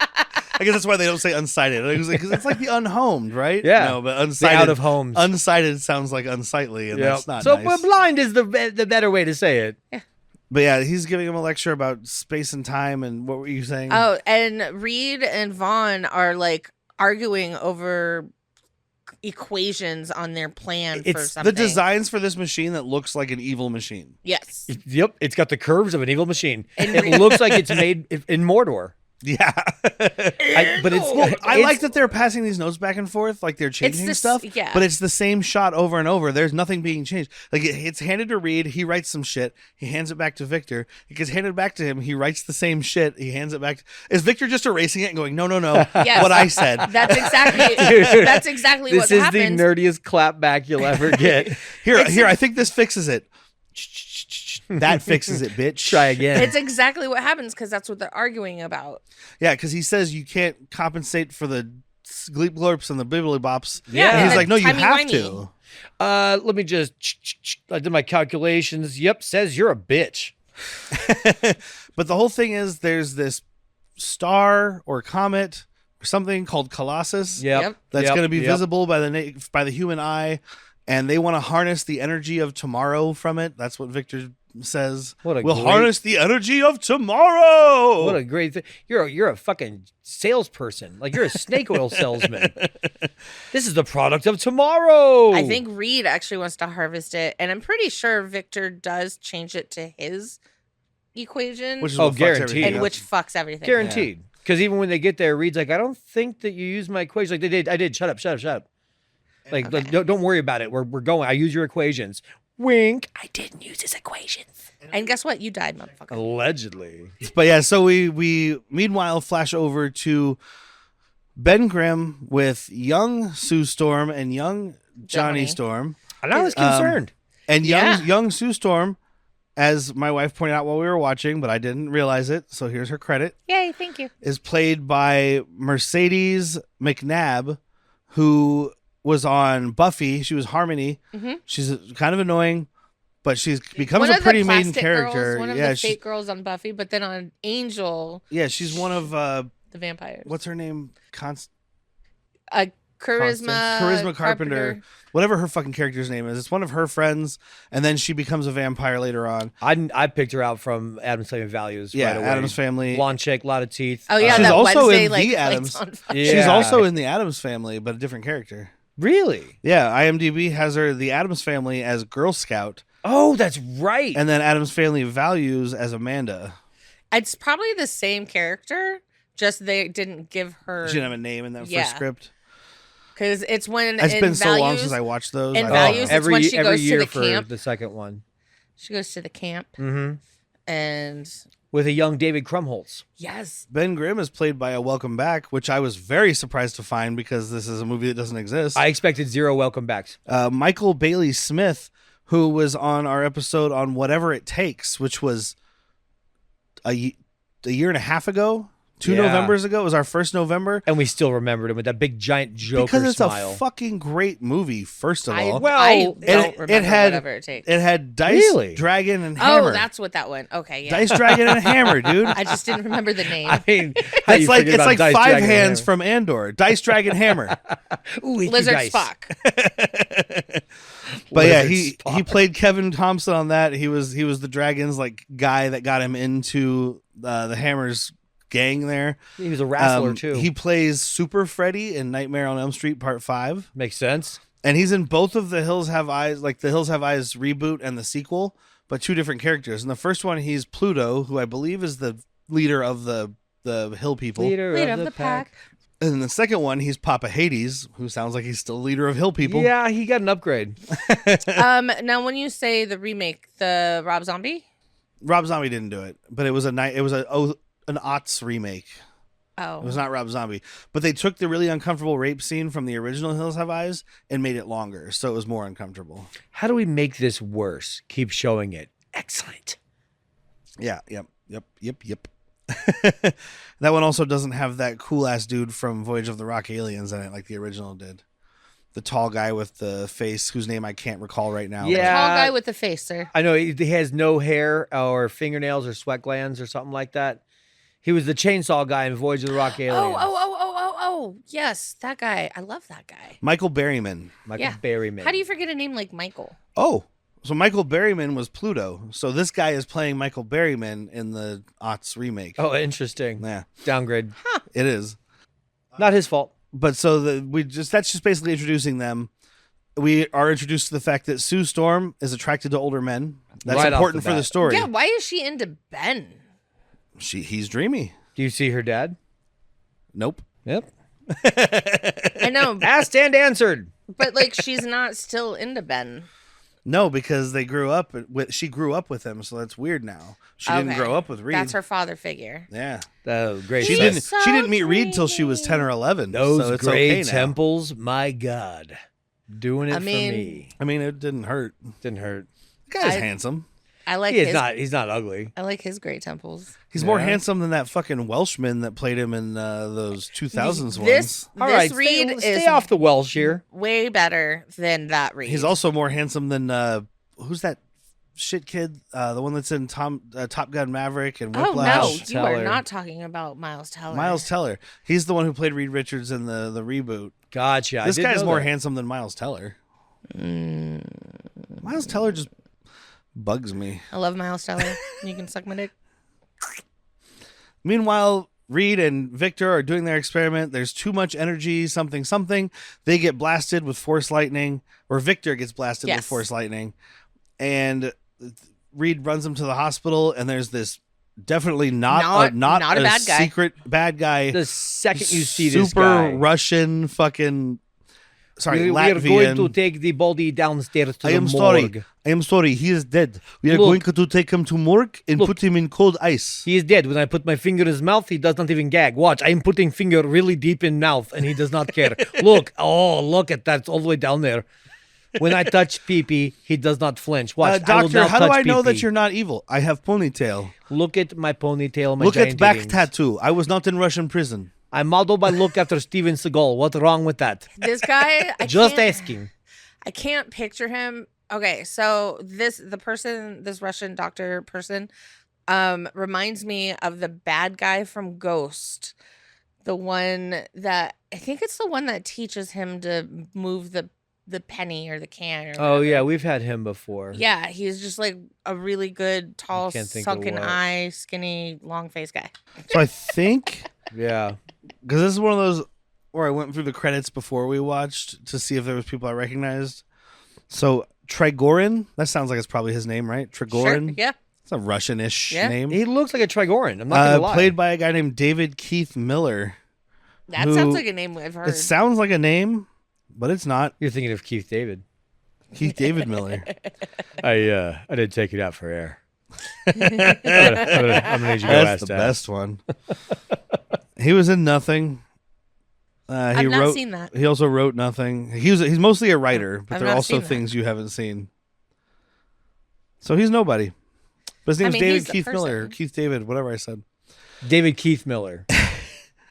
I guess that's why they don't say unsighted. Because it's like the unhomed, right? Yeah. No, but The unsighted. out of homes. Unsighted sounds like unsightly, and that's not so nice. blind is the better way to say it. But yeah, he's giving him a lecture about space and time. And what were you saying? Oh, and Reed and Vaughn are like arguing over equations on their plan for It's something. the designs for this machine that looks like an evil machine. Yes. Yep, it's got the curves of an evil machine. And It looks like it's made in Mordor. Yeah. But it's I like that they're passing these notes back and forth, like they're changing this- stuff. yeah. But it's the same shot over and over. There's nothing being changed. Like it's handed to Reed, he writes some shit, he hands it back to Victor. It gets handed back to him, he writes the same shit, he hands it back. Is Victor just erasing it and going, no, Yes. what I said? That's exactly Dude, that's exactly This what is happens. the nerdiest clapback you'll ever get. Here, I think this fixes it. That fixes it, bitch. Try again. It's exactly what happens because that's what they're arguing about. Yeah, because he says you can't compensate for the gleep glorps and the bibbly bops. Yeah, And he's the like, no, you have timey-wimey. to. Let me just. I did my calculations. Yep, says you're a bitch. But the whole thing is there's this star or comet or something called Colossus Yep. that's going to be yep. visible by the human eye, and they want to harness the energy of tomorrow from it. That's what Victor says. What a we'll great- harness the energy of tomorrow. What a great thing. You're a fucking salesperson. Like you're a snake oil salesman. This is the product of tomorrow. I think Reed actually wants to harvest it, and I'm pretty sure Victor does change it to his equation, Which is Oh, what fucks guaranteed. everything and up. which fucks everything. Guaranteed. Because even when they get there, Reed's like, I don't think that you use my equation. Like I did. Shut up. Like, Okay. don't worry about it. We're going. I use your equations. Wink. I didn't use his equations. And guess what? You died, motherfucker. Allegedly. But yeah, so we meanwhile flash over to Ben Grimm with young Sue Storm and young Johnny Johnny. Storm. And I was concerned. And Yeah. young Sue Storm, as my wife pointed out while we were watching, but I didn't realize it, so here's her credit, Yay, thank you. is played by Mercedes McNabb, who was on Buffy. She was Harmony. Mhm. She's kind of annoying, but she's becomes One a of the pretty main plastic character. Girls, one of yeah, the she's, fake girls on Buffy, but then on Angel, she's one of the vampires. what's her name? Charisma Carpenter. Whatever her fucking character's name is. It's one of her friends, and then she becomes a vampire later on. I picked her out from Adam's Family Values. Yeah, right away. Adam's Family. Blonde chick, a lot of teeth. Oh yeah, She's that also Wednesday, in like, The lights Addams. on fire. Yeah. She's also in the Addams Family, but a different character. Really? Yeah, IMDb has her the Addams Family as Girl Scout, Oh, that's right. and then Addams Family Values as Amanda. It's probably the same character, just they didn't give her She didn't have a name in that Yeah. first script. because it's when It's in been so long Values- since I watched those. in I- Values, it's when she every goes to year the for camp. the second one. She goes to the camp, Mm-hmm. and With a young David Krumholtz. yes, Ben Grimm is played by a Welcome Back, which I was very surprised to find because this is a movie that doesn't exist. I expected 0 welcome backs. Michael Bailey Smith, who was on our episode on Whatever It Takes, which was a year and a half ago, 2 Yeah. Novembers ago. It was our first November. And we still remembered him with that big giant Joker Because it's smile. a fucking great movie, first of all. I don't it remember had- whatever it takes. It had Dice, Really? Dragon, and Hammer. Oh, that's what that one. Okay, yeah. Dice, Dragon, and Hammer, dude. I just didn't remember the name. I mean, how you It's like forget about Dice, Five Dragon, and Hands Hammer. from Andor. Dice, Dragon, Hammer. Ooh, it's you Lizard Dice. Spock. But yeah, Lizard he Spock. played Kevin Thompson on that. He was the Dragon's like guy that got him into the Hammer's gang there. He was a wrestler too. He plays Super Freddy in Nightmare on Elm Street Part 5. Makes sense. And he's in both of the Hills Have Eyes, like the Hills Have Eyes reboot and the sequel, but 2 different characters. In the first one, he's Pluto, who I believe is the leader of the Hill people. Leader Leader of the pack. And in the second one, he's Papa Hades, who sounds like he's still leader of Hill people. Yeah, he got an upgrade. Now when you say the remake, the Rob Zombie. Rob Zombie didn't do it, but it was an aughts remake. Oh, It was not Rob Zombie, but they took the really uncomfortable rape scene from the original Hills Have Eyes and made it longer, so it was more uncomfortable. How do we make this worse? Keep showing it. Excellent. Yeah, yep. That one also doesn't have that cool ass dude from Voyage of the Rock Aliens in it like the original did. The tall guy with the face whose name I can't recall right now. Yeah. tall guy with the face, sir. I know he has no hair or fingernails or sweat glands or something like that. He was the chainsaw guy in Voyage of the Rock Aliens. Oh, yes, that guy. I love that guy. Michael Berryman. Michael Yeah. Berryman. How do you forget a name like Michael? Oh, so Michael Berryman was Pluto. So this guy is playing Michael Berryman in the aughts remake. Oh, interesting. Yeah, Downgrade. it is. Not his fault. But so that's just basically introducing them. We are introduced to the fact that Sue Storm is attracted to older men. That's Right off important the for the bat. story. Yeah, why is she into Ben? He's dreamy. Do you see her dad? Nope. Yep. I know, Asked and answered. but like she's not still into Ben. No, because they grew up with. She grew up with him, so that's weird now. She didn't Okay. grow up with Reed. That's her father figure. Yeah, Oh, great. she He's didn't. so She didn't meet Reed till she was dreamy. 10 or 11. Those so it's gray okay now. temples, my God. Doing it I mean- for me. I mean, it didn't hurt. Didn't hurt. The guy's I- handsome. I like He's his. not ugly. I like his great temples. He's more Yeah. handsome than that fucking Welshman that played him in those 2000s This ones. All this right, Reed stay is off the Welsh here. way better than that Reed. He's also more handsome than who's that shit kid? The one that's in Top Gun Maverick and Oh no, Whiplash. you are Teller. not talking about Miles Teller. Miles Teller. He's the one who played Reed Richards in the reboot. Gotcha. This I didn't guy's know more that. handsome than Miles Teller. Miles Teller just bugs me. I love Miles Teller. You can suck my dick. Meanwhile, Reed and Victor are doing their experiment. There's too much energy, something. They get blasted with force lightning, or Victor gets blasted with Yes. force lightning. And Reed runs him to the hospital, and there's this definitely not a bad guy. secret bad guy. The second you see super this guy, Russian fucking sorry, We are Latvian. going to take the body downstairs to I the am sorry. morgue. I am sorry. He is dead. We are Look. going to take him to morgue and Look. put him in cold ice. He is dead. When I put my finger in his mouth, he does not even gag. Watch, I am putting finger really deep in mouth, and he does not care. Look, look at that. It's all the way down there. When I touch pee-pee, he does not flinch. Watch, I will Doctor, now how do touch I know that pee-pee. you're not evil? I have ponytail. Look at my ponytail, my Look giant at back earrings. tattoo. I was not in Russian prison. I modeled my look after Steven Seagal. What's wrong with that? This guy, Just asking. I can't picture him. Okay, so this Russian doctor person, reminds me of the bad guy from Ghost. The one that I think it's the one that teaches him to move the penny or the can. Or Oh, whatever. yeah, we've had him before. Yeah, he's just like a really good, tall, can't think of sunken what. eye, skinny, long face guy. So I think, Yeah. because this is one of those where I went through the credits before we watched to see if there was people I recognized. So Trigorin, that sounds like it's probably his name, right? Trigorin. Sure, yeah. It's a Russian-ish Yeah. name. He looks like a Trigorin. I'm not going to lie. Played by a guy named David Keith Miller. That Who- sounds like a name I've heard. It sounds like a name, but it's not. You're thinking of Keith David. Keith David Miller. I didn't take it out for air. I'm gonna need you to go That's ask the that. best one. He was in Nothing. He I've not wrote. seen that. He also wrote Nothing. He's mostly a writer, but I've there are not also seen that. things you haven't seen. So he's nobody. But his name's mean, David he's the Keith Miller, or person. Keith David, whatever I said. David Keith Miller.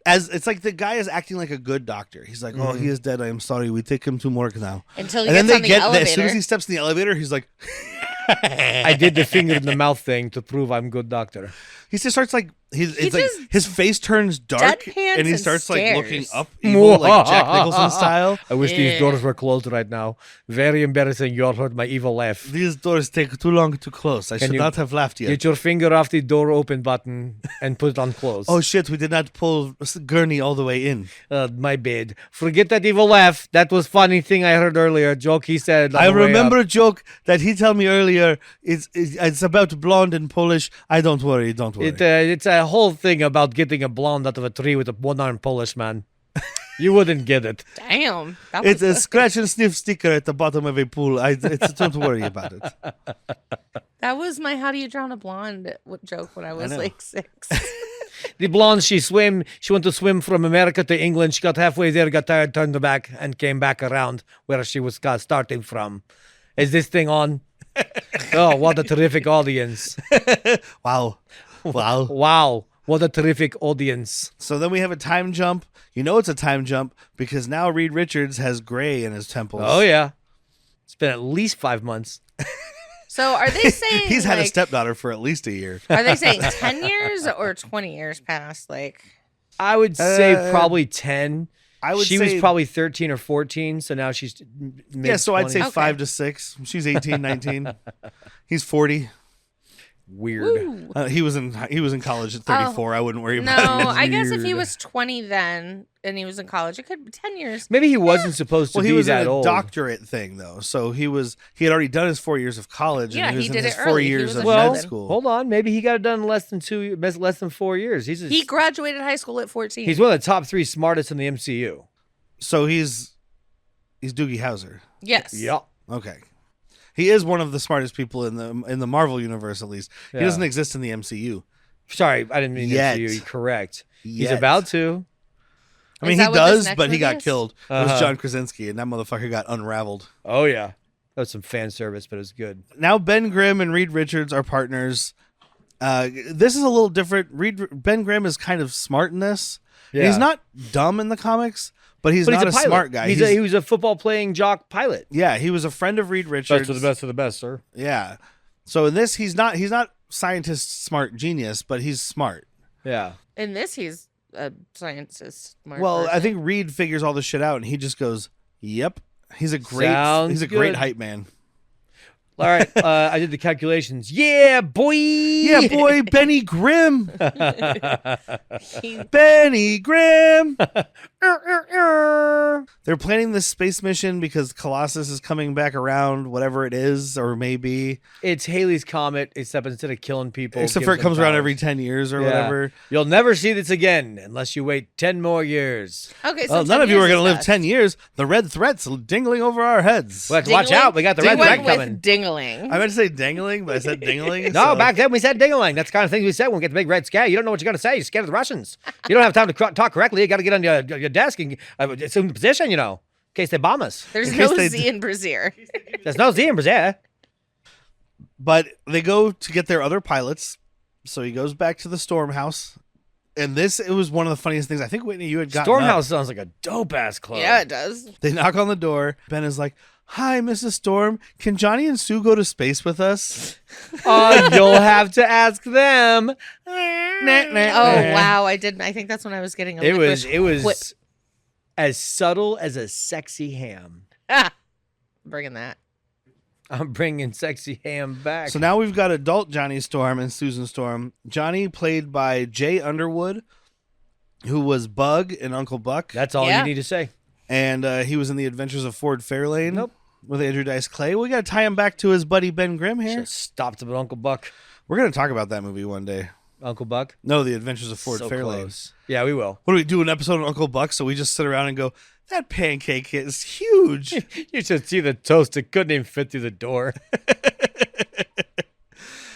As it's like the guy is acting like a good doctor. He's like, "Oh, he is dead. I am sorry. We take him to morgue now." Until he And then gets they on the get elevator. as soon as he steps in the elevator, he's like, I did the finger in the mouth thing to prove I'm good doctor. he just starts like it's like just his face turns dark deadpans and he and starts like stares. looking up evil, like Jack Nicholson style. I wish these Yeah. doors were closed right now. Very embarrassing. You all heard my evil laugh. These doors take too long to close. I should you not have laughed yet. Get your finger off the door open button and put it on close. Oh shit, we did not pull Gurney all the way in. My bad. Forget that evil laugh. That was funny thing I heard earlier. Joke he said. on I the way remember up. a joke that he told me earlier. It's about blonde and Polish. Don't worry. It's a whole thing about getting a blonde out of a tree with a one-armed Polish man. You wouldn't get it. Damn. That It's was, a scratch and sniff sticker at the bottom of a pool. Don't worry about it. that was my how do you drown a blonde joke when I was know. like 6. The blonde, she went to swim from America to England. She got halfway there, got tired, turned back, and came back around where she was starting from. Is this thing on? Oh, what a terrific audience. Wow. Wow, what a terrific audience. So then we have a time jump. You know it's a time jump because now Reed Richards has gray in his temples. Oh, yeah. It's been at least 5 months. So are they saying He's had a like, stepdaughter for at least a year. are they saying 10 years or 20 years past? Like I would say probably 10. I would She say, was probably 13 or 14, so now she's mid yeah, so I'd say 20s. Okay. 5 to 6. She's 18, 19. He's 40. Weird. Woo. He was in college at 34. I wouldn't worry No, about it. I guess if he weird. was 20 then and he was in college, it could be 10 years. Maybe he wasn't supposed to Well, be he was that in a old. doctorate thing though, so he had already done his 4 years of college, Yeah, and he he was in did his it 4 early. He years was of a Well, med school. hold on. Maybe he got it done in less than 4 years. He graduated high school at 14. He's one of the top 3 smartest in the MCU. So he's Doogie Howser. yes. Yeah. Okay, he is one of the smartest people in the Marvel universe. At least he Yeah. doesn't exist in the MCU. Sorry, I didn't mean Yet. MCU. You're correct. He's Yet. about to. I mean, Is he that what this does, next but he movie got is? killed. It was Uh-huh. John Krasinski, and that motherfucker got unraveled. Oh, yeah. That was some fan service, but it was good. Now Ben Grimm and Reed Richards are partners. This is a little different. Ben Grimm is kind of smart in this. Yeah. He's not dumb in the comics, but he's not a pilot. smart guy. He was a football playing jock pilot. Yeah, he was a friend of Reed Richards. of the best, sir. Yeah. So in this, he's not scientist, smart, genius, but he's smart. Yeah. In this, he's a scientist. Smart Well, I person. think Reed figures all this shit out, and he just goes, "Yep." He's a great Sounds he's a great good. hype man. All right, I did the calculations. Yeah, boy. Yeah, boy, Benny Grimm. Benny Grimm. They're planning this space mission because Colossus is coming back around, whatever it is, or maybe. It's Halley's Comet, except instead of killing people. Except for it comes around every 10 years or whatever. You'll never see this again unless you wait 10 more years. Okay, so well, none of you are going to live 10 years. The red threat's dingling over our heads. Well, watch out. We got the red threat coming. Dingling. I meant to say dangling, but I said dingling. No, back then we said dingling. That's the kind of thing we said when we get the big red scare. You don't know what you're going to say. You're scared of the Russians. You don't have time to talk correctly. You got to get on your desk and assume the position, in case they bomb us. There's no Z in Brazier. There's no Z in Brazier. But they go to get their other pilots. So he goes back to the Storm House. And it was one of the funniest things. I think, Whitney, you had gotten Storm up. House sounds like a dope-ass club. Yeah, it does. They knock on the door. Ben is like, "Hi, Mrs. Storm. Can Johnny and Sue go to space with us?" You'll have to ask them. Wow. I think that's when I was getting a It was whip. as subtle as a sexy ham. Bringing that. I'm bringing sexy ham back. So now we've got adult Johnny Storm and Susan Storm. Johnny played by Jay Underwood, who was Bug in Uncle Buck. That's all you need to say. And he was in The Adventures of Ford Fairlane. Nope. With Andrew Dice Clay. We got to tie him back to his buddy Ben Grimm here. Should've stopped him at Uncle Buck. We're going to talk about that movie one day. Uncle Buck? No, The Adventures of Ford So Fairlane. close. Yeah, we will. What do we do, an episode on Uncle Buck? So we just sit around and go, that pancake is huge. You should see the toast. It couldn't even fit through the door.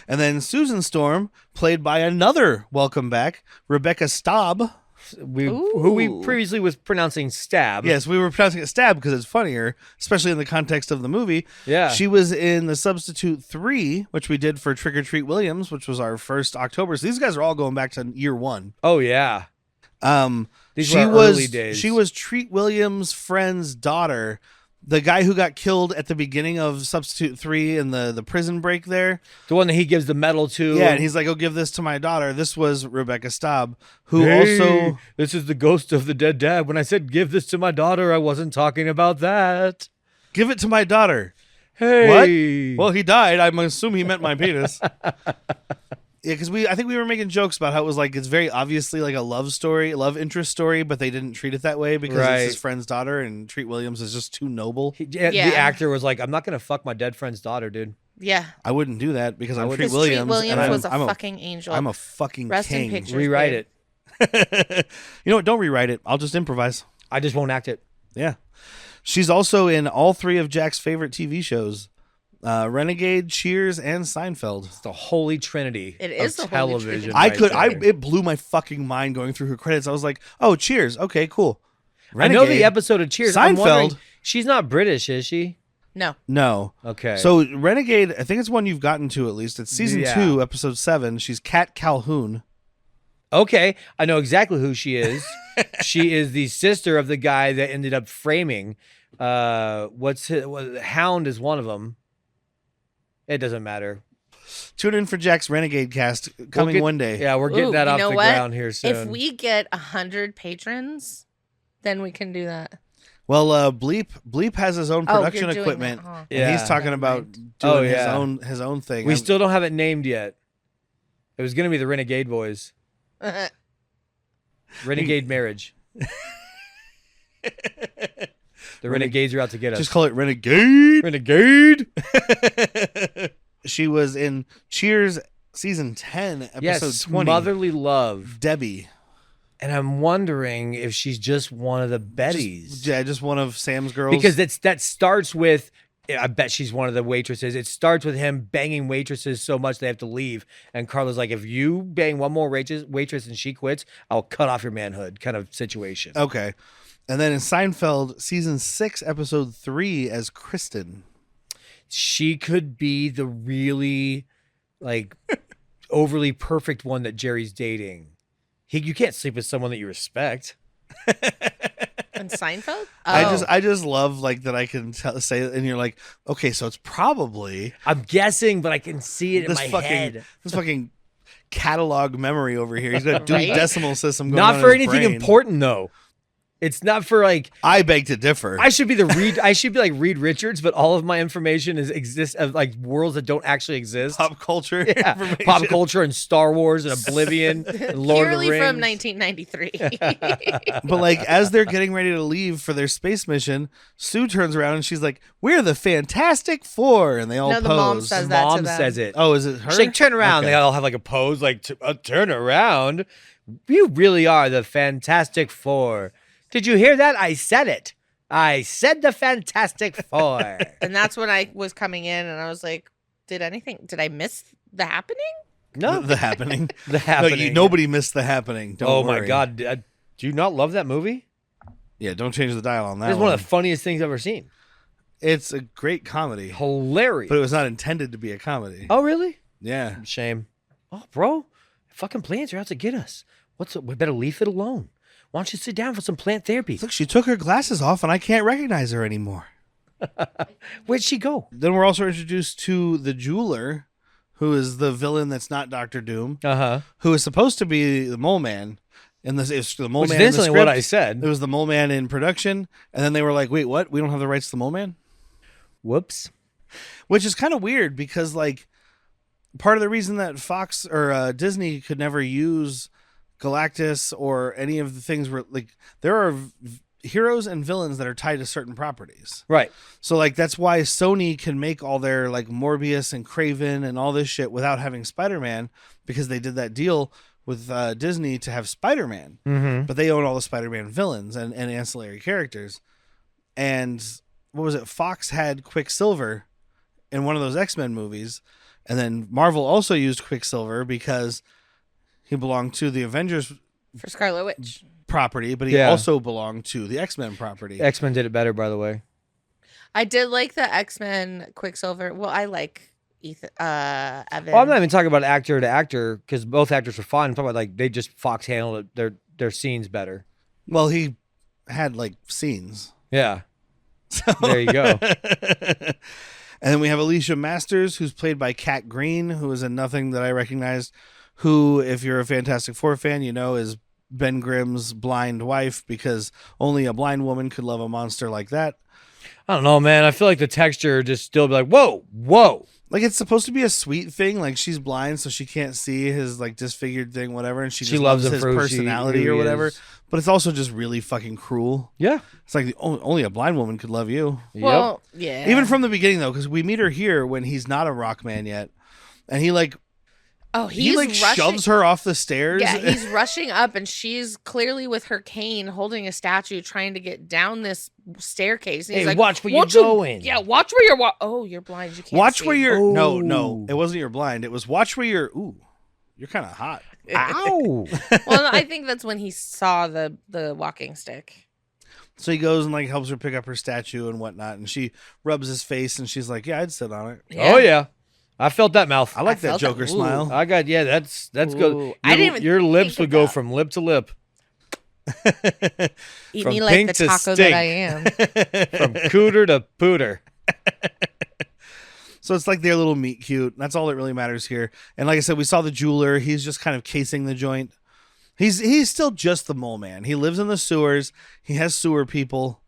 And then Susan Storm, played by another welcome back, Rebecca Staub. Who we previously was pronouncing Stab. Yes, we were pronouncing it Stab because it's funnier, especially in the context of the movie. Yeah. She was in The Substitute 3, which we did for Trick or Treat Williams, which was our first October. So these guys are all going back to year one. Oh, yeah. These she were was early days. She was Treat Williams' friend's daughter, the guy who got killed at the beginning of Substitute 3 in the prison break there. The one that he gives the medal to. Yeah, and he's like, "Oh, give this to my daughter." This was Rebecca Staub, who also... This is the ghost of the dead dad. When I said, give this to my daughter, I wasn't talking about that. Give it to my daughter. Hey. What? Well, he died. I'm assuming he meant my penis. Yeah, because I think we were making jokes about how it was like, it's very obviously like a love interest story, but they didn't treat it that way because it's his friend's daughter, and Treat Williams is just too noble. The actor was like, I'm not going to fuck my dead friend's daughter, dude. Yeah. I wouldn't do that because I'm Treat Treat Williams. Williams was a fucking angel. I'm a fucking Rest king. in pictures, Rewrite babe. it. You know what? Don't rewrite it. I'll just improvise. I just won't act it. Yeah. She's also in all three of Jack's favorite TV shows. Renegade, Cheers, and Seinfeld. It's the holy trinity. It is of the holy television. trinity. It blew my fucking mind going through her credits. I was like, oh, Cheers. Okay, cool. Renegade, I know the episode of Cheers. Seinfeld. She's not British, is she? No. Okay. So Renegade, I think it's one you've gotten to at least. It's season 2, episode 7. She's Kat Calhoun. Okay, I know exactly who she is. She is the sister of the guy that ended up framing. Hound is one of them. It doesn't matter. Tune in for Jack's Renegade cast coming one day. Yeah, we're getting that off the ground here soon. If we get 100 patrons, then we can do that. Well, Bleep has his own production equipment. And he's talking about doing his own thing. We still don't have it named yet. It was going to be the Renegade Boys. Renegade Marriage. The Renegades are out to get us. Just call it Renegade. Renegade. She was in Cheers season 10, episode 20. Motherly Love. Debbie. And I'm wondering if she's just one of the Bettys. Just one of Sam's girls. Because that starts with, I bet she's one of the waitresses. It starts with him banging waitresses so much they have to leave. And Carla's like, if you bang one more waitress and she quits, I'll cut off your manhood kind of situation. Okay. And then in Seinfeld, season 6, episode 3, as Kristen. She could be the really, overly perfect one that Jerry's dating. You can't sleep with someone that you respect. In Seinfeld? Oh. I just love that I can say it, and you're like, okay, so it's probably. I'm guessing, but I can see it in my head. This fucking catalog memory over here. He's got a decimal system going on Not in for his anything brain. important, though. It's not for like. I beg to differ. I should be I should be like Reed Richards, but all of my information exists of like worlds that don't actually exist. Pop culture, Yeah, pop culture and Star Wars and Oblivion and Lord of the Rings. From 1993. But like as they're getting ready to leave for their space mission, Sue turns around and she's like, "We're the Fantastic Four," and they all No, pose. the mom says that to Mom them. says it. Oh, is it her? She's like, turn around. Okay. They all have like a pose, like turn around. You really are the Fantastic Four. Did you hear that? I said it. I said the Fantastic Four. And that's when I was coming in and I was like, did I miss the happening? No, The Happening. the happening. No, nobody missed The Happening. Don't Oh worry. my God! Do you not love that movie? Yeah, don't change the dial on that. It's one of the funniest things I've ever seen. It's a great comedy, Hilarious. but it was not intended to be a comedy. Oh really? Yeah. Shame. Oh, bro, fucking plants are out to get us. We better leave it alone. Why don't you sit down for some plant therapy? Look, she took her glasses off and I can't recognize her anymore. Where'd she go? Then we're also introduced to the jeweler, who is the villain that's not Doctor Doom, who is supposed to be the Mole Man. And this is the Mole Which Man is in the instantly script. what I said. It was the Mole Man in production, and then they were like, "Wait, what? We don't have the rights to the Mole Man?" Whoops. Which is kind of weird because, like, part of the reason that Fox or Disney could never use Galactus or any of the things were like there are heroes and villains that are tied to certain properties. Right. So like that's why Sony can make all their like Morbius and Kraven and all this shit without having Spider-Man, because they did that deal with Disney to have Spider-Man. Mm-hmm. But they own all the Spider-Man villains and ancillary characters. And what was it? Fox had Quicksilver in one of those X-Men movies, and then Marvel also used Quicksilver because he belonged to the Avengers For Scarlet Witch. property, but he also belonged to the X-Men property. X-Men did it better, by the way. I did like the X-Men Quicksilver. Well, I like Evan. Well, I'm not even talking about actor to actor because both actors were fine. I'm talking about like they just Fox handled their scenes better. Well, he had like scenes. Yeah. There you go. And then we have Alicia Masters, who's played by Kat Green, who is in nothing that I recognized, who, if you're a Fantastic Four fan, you know is Ben Grimm's blind wife, because only a blind woman could love a monster like that. I don't know, man. I feel like the texture just still be like, whoa. Like, it's supposed to be a sweet thing. Like, she's blind, so she can't see his, like, disfigured thing, whatever. And she just loves him his for who personality he or whatever. is. But it's also just really fucking cruel. Yeah. It's like only a blind woman could love you. Well, yeah. Even from the beginning, though, because we meet her here when he's not a Rockman yet. And he, like, he's like rushing. shoves her off the stairs. Yeah, he's rushing up, and she's clearly with her cane holding a statue trying to get down this staircase. And he's Hey, like, watch where you're going. Yeah, watch where you're Oh, you're blind. You can't Watch see. where you're. No, Oh. it wasn't you're blind. It was watch where you're. Ooh, you're kind of hot. Ow. Well, I think that's when he saw the walking stick. So he goes and like helps her pick up her statue and whatnot, and she rubs his face, and she's like, "Yeah, I'd sit on it." Oh, yeah. I felt that mouth. I like that felt that. Joker Ooh. smile. I got, that's good. Ooh. I didn't even Your lips think would of go that. from lip to lip. Eat From me like pink the to taco that stink. I am. From cooter to pooter. So it's like their little meet cute. That's all that really matters here. And like I said, we saw the jeweler. He's just kind of casing the joint. He's still just the Mole Man. He lives in the sewers. He has sewer people.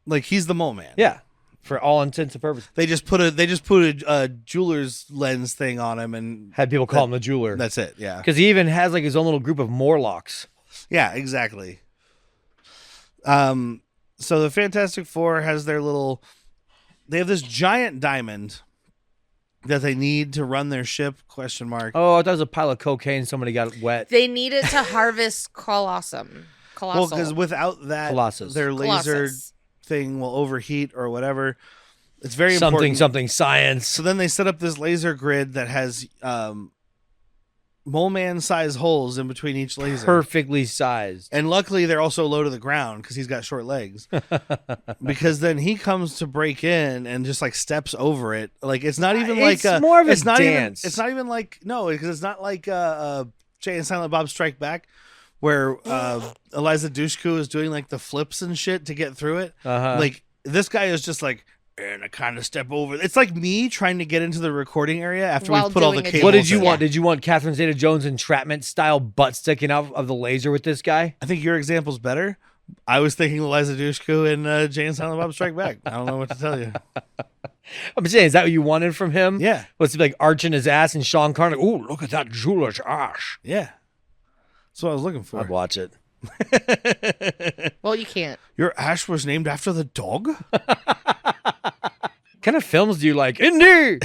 Like, he's the Mole Man. Yeah. For all intents and purposes. They just put a jeweler's lens thing on him, and Had people call him the jeweler. that's it. Yeah. Because he even has like his own little group of Morlocks. Yeah, exactly. So the Fantastic Four has their little. They have this giant diamond that they need to run their ship? Question mark. Oh, I thought it was a pile of cocaine. Somebody got wet. They needed to harvest Colossum. Well, Colossal. because without that, Colossus. their laser Colossus. thing will overheat or whatever. It's very something important. something science. So then they set up this laser grid that has Mole Man size holes in between each laser. Perfectly sized. And luckily, they're also low to the ground because he's got short legs. Because then he comes to break in and just like steps over it. Like, it's not even like It's more of a it's not dance. Even, it's not even like because it's not like Jay and Silent Bob Strike Back, where Eliza Dushku is doing like the flips and shit to get through it. Like, this guy is just like, and I kind of step over. It's like me trying to get into the recording area after While we put all the doing a cables. What did you in. want? Did you want Catherine Zeta-Jones entrapment style butt sticking out of the laser with this guy? I think your example's better, I was thinking Eliza Dushku and Jay and Silent Bob Strike Back. I don't know what to tell you. I'm saying, is that what you wanted from him? Yeah. What's he like arching his ass and Sean Connery? Oh, look at that jeweler's ass. Yeah. That's what I was looking for. I'd watch it. Well, you can't. Your ash was named after the dog? What kind of films do you like? Indy!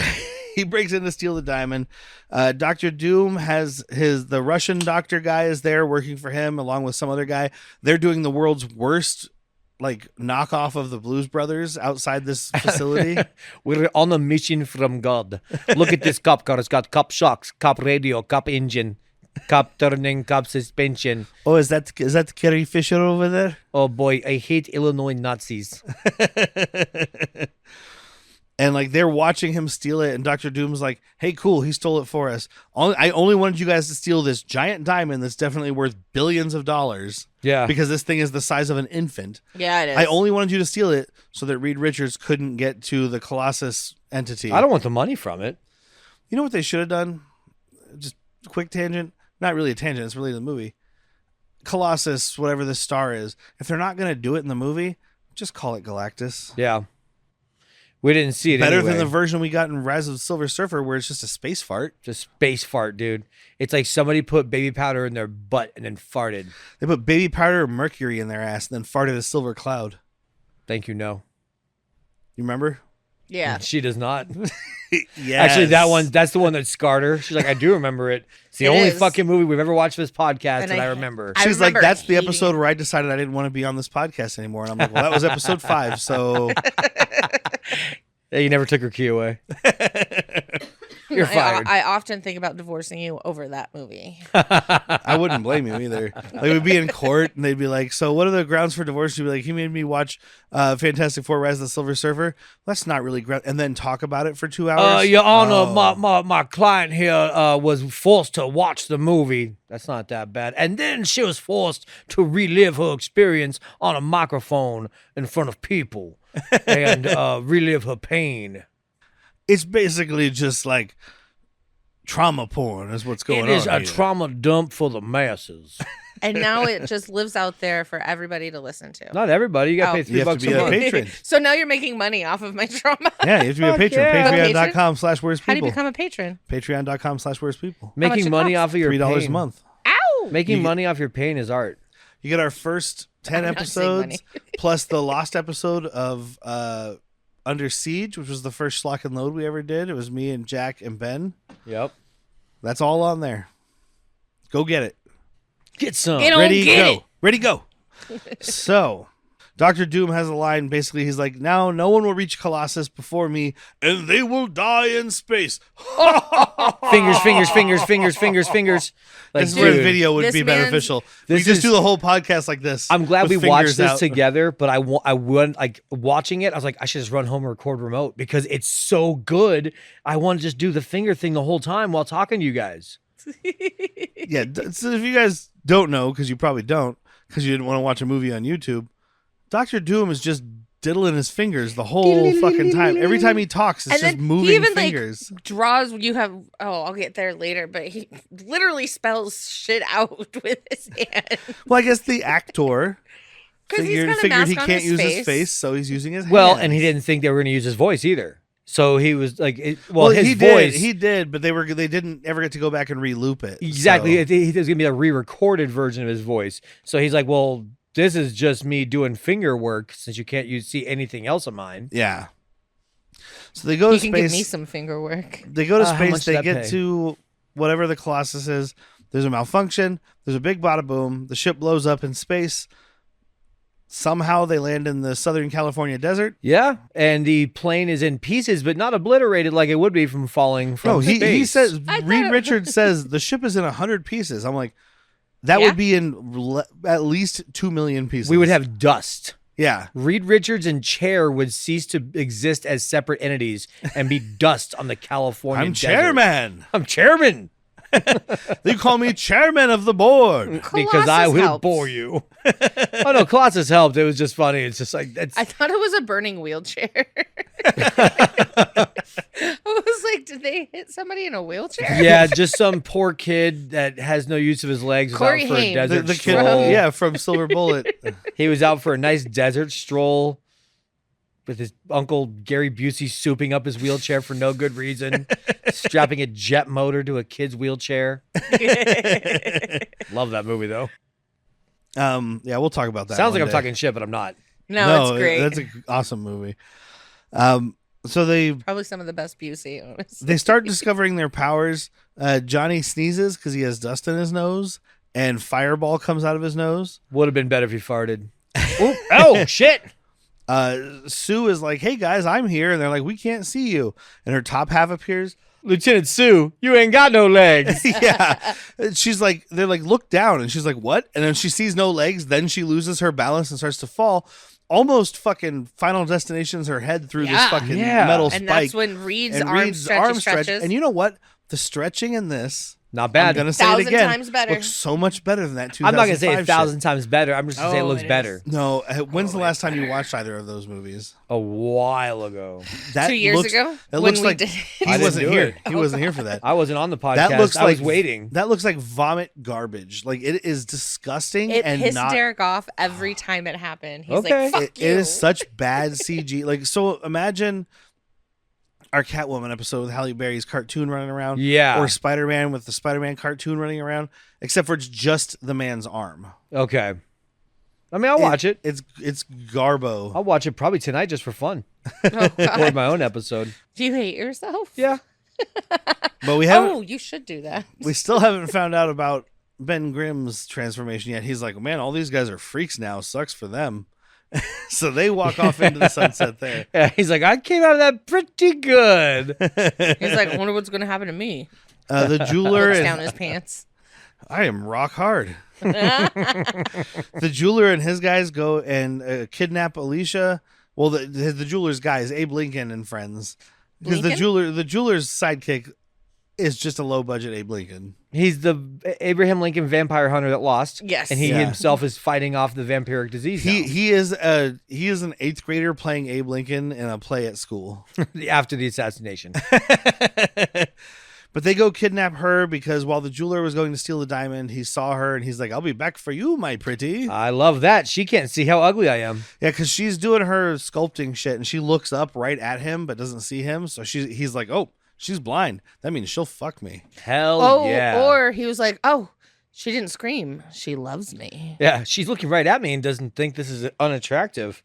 He breaks in to steal the diamond. Dr. Doom has the Russian doctor guy is there working for him along with some other guy. They're doing the world's worst knockoff of the Blues Brothers outside this facility. We're on a mission from God. Look at this cop car. It's got cop shocks, cop radio, cop engine, cop turning, cop suspension. Oh, is that Carrie Fisher over there? Oh boy, I hate Illinois Nazis. And they're watching him steal it, and Dr. Doom's like, "Hey, cool, he stole it for us. I only wanted you guys to steal this giant diamond that's definitely worth billions of dollars. Yeah. Because this thing is the size of an infant. Yeah, it is. I only wanted you to steal it so that Reed Richards couldn't get to the Colossus entity." I don't want the money from it. You know what they should have done? Just a quick tangent. Not really a tangent. It's related to the movie. Colossus, whatever the star is. If they're not going to do it in the movie, just call it Galactus. Yeah. We didn't see it Better anyway. than the version we got in Rise of the Silver Surfer where it's just a space fart. Just space fart, dude. It's like somebody put baby powder in their butt and then farted. They put baby powder and mercury in their ass and then farted a silver cloud. Thank you, no. You remember? Yeah. She does not. Yes. Actually, that's the one that scarred her. She's like, I do remember it. It's the It only is. fucking movie we've ever watched for this podcast And that I I- remember. I She's like, remember that's the hating episode it. where I decided I didn't want to be on this podcast anymore. And I'm like, well, that was episode 5. So Yeah, you never took her key away. You're fired. I often think about divorcing you over that movie. I wouldn't blame you either. We'd be in court and they'd be like, so what are the grounds for divorce? You'd be like, he made me watch Fantastic Four Rise of the Silver Surfer. That's not really ground. And then talk about it for 2 hours. Your Honor, Oh. my client here was forced to watch the movie. That's not that bad. And then she was forced to relive her experience on a microphone in front of people and relive her pain. It's basically just like trauma porn is what's going on. It is a here. trauma dump for the masses. And now it just lives out there for everybody to listen to. Not everybody. You got to Oh. pay You have $3 to be a a month. patron. So now you're making money off of my trauma. Yeah, you have to be a Fuck patron. yeah. Patreon.com/where's How do you people. become a patron? Patreon.com/where's people. much Making it money costs? off of your $3 pain. a month. Ow! Making money off your pain is art. You get our first 10 I'm not saying money. episodes plus the lost episode of Under Siege, which was the first Schlock and Load we ever did. It was me and Jack and Ben. Yep. That's all on there. Go get it. Get some. Get on, Ready, get go. it. Ready, go. So, Dr. Doom has a line. Basically, he's like, now no one will reach Colossus before me, and they will die in space. Fingers, fingers, fingers, fingers, fingers, fingers. Like, This is where the dude, video would This be man's- beneficial. We This just is- do the whole podcast like this. I'm glad we with watched fingers this out. together, but I wouldn't like watching it. I was like, I should just run home and record remote because it's so good. I want to just do the finger thing the whole time while talking to you guys. Yeah, so if you guys don't know, because you probably don't, because you didn't want to watch a movie on YouTube, Dr. Doom is just diddling his fingers the whole fucking time. Every time he talks, it's And just then moving he even fingers. draws. You have. Oh, I'll get there later. But he literally spells shit out with his hand. Well, I guess the actor 'Cause he's figured, got a figured he mask on can't his use his face. face, so he's using his Well, hands. and he didn't think they were going to use his voice either. So he was like, his he voice. did. He did, but they didn't ever get to go back and re-loop it. Exactly. So- It was going to be a re-recorded version of his voice. So he's like, well, this is just me doing finger work since you can't see anything else of mine. Yeah. So they go He to can space. give me some finger work. They go to How space. much They did that get pay? to whatever the Colossus is. There's a malfunction. There's a big bada boom. The ship blows up in space. Somehow they land in the Southern California desert. Yeah, and the plane is in pieces, but not obliterated like it would be from falling from No, he space. says I thought Reed it- Richards says the ship is in 100 pieces. I'm like, that Yeah? would be in at least 2 million pieces. we would have dust. yeah. Reed Richards and Chair would cease to exist as separate entities and be dust on the California I'm desert. chairman. I'm chairman. They call me chairman of the board. Because I Colossus will helped. bore you. Oh no, Colossus helped. It was just funny. It's just like I thought it was a burning wheelchair. I was like, did they hit somebody in a wheelchair? yeah, just some poor kid that has no use of his legs. Was Corey out for a Haim. desert The kid, stroll. from Silver Bullet. He was out for a nice desert stroll with his uncle Gary Busey souping up his wheelchair for no good reason, strapping a jet motor to a kid's wheelchair. Love that movie though. Yeah, we'll talk about that. Sounds one like I'm day. talking shit, but I'm not. No, it's great. That's an awesome movie. So they Probably some of the best Busey, honestly. they start discovering their powers. Johnny sneezes because he has dust in his nose, and fireball comes out of his nose. Would have been better if he farted. Oh shit! Sue is like, "Hey guys, I'm here," and they're like, "We can't see you." And her top half appears. Lieutenant Sue, you ain't got no legs. Yeah, she's like, they're like, "Look down," and she's like, "What?" And then she sees no legs. Then she loses her balance and starts to fall. Almost fucking Final Destinations her head through this fucking metal spike. And that's when Reed's and arm Reed's arm stretches. And you know what? The stretching in this, Not I'm bad. gonna say it 1,000 again, times better. looks so much better than that. I'm not gonna say 2005 1,000 shit. times better. I'm just gonna say it Oh, looks it better. is. No, when's the last time you watched either of those movies? A while ago. That 2 years looks, ago That when looks we like did. I he didn't wasn't do here. it. He wasn't here for that. I wasn't on the podcast. That looks I like was waiting. That looks like vomit garbage. Like it is disgusting It and pissed not. Derek off every time it happened. He's Okay. like, fuck It you. is such bad CG. Like, so imagine our Catwoman episode with Halle Berry's cartoon running around. Yeah. Or Spider-Man with the Spider-Man cartoon running around, except for it's just the man's arm. Okay. I mean, I'll watch it. It's garbo. I'll watch it probably tonight just for fun. Oh, Record God. my own episode. Do you hate yourself? Yeah. But we haven't. Oh, you should do that. We still haven't found out about Ben Grimm's transformation yet. He's like, man, all these guys are freaks now. Sucks for them. So they walk off into the sunset there. Yeah. He's like, I came out of that pretty good. He's like, I wonder what's going to happen to me. The jeweler Looks and down his pants. I am rock hard. The jeweler and his guys go and kidnap Alicia. Well, the jeweler's guys, Abe Lincoln and friends, because the jeweler's sidekick is just a low budget Abe Lincoln. He's the Abraham Lincoln vampire hunter that lost. Yes. And he Yeah. himself is fighting off the vampiric disease He is an 8th grader playing Abe Lincoln in a play at school. now, after the assassination. But they go kidnap her because while the jeweler was going to steal the diamond, he saw her and he's like, "I'll be back for you, my pretty." I love that. She can't see how ugly I am. Yeah, because she's doing her sculpting shit and she looks up right at him but doesn't see him. So he's like, "Oh, she's blind. That means she'll fuck me." Hell Oh, yeah. or he was like, oh, she didn't scream. She loves me. Yeah, she's looking right at me and doesn't think this is unattractive.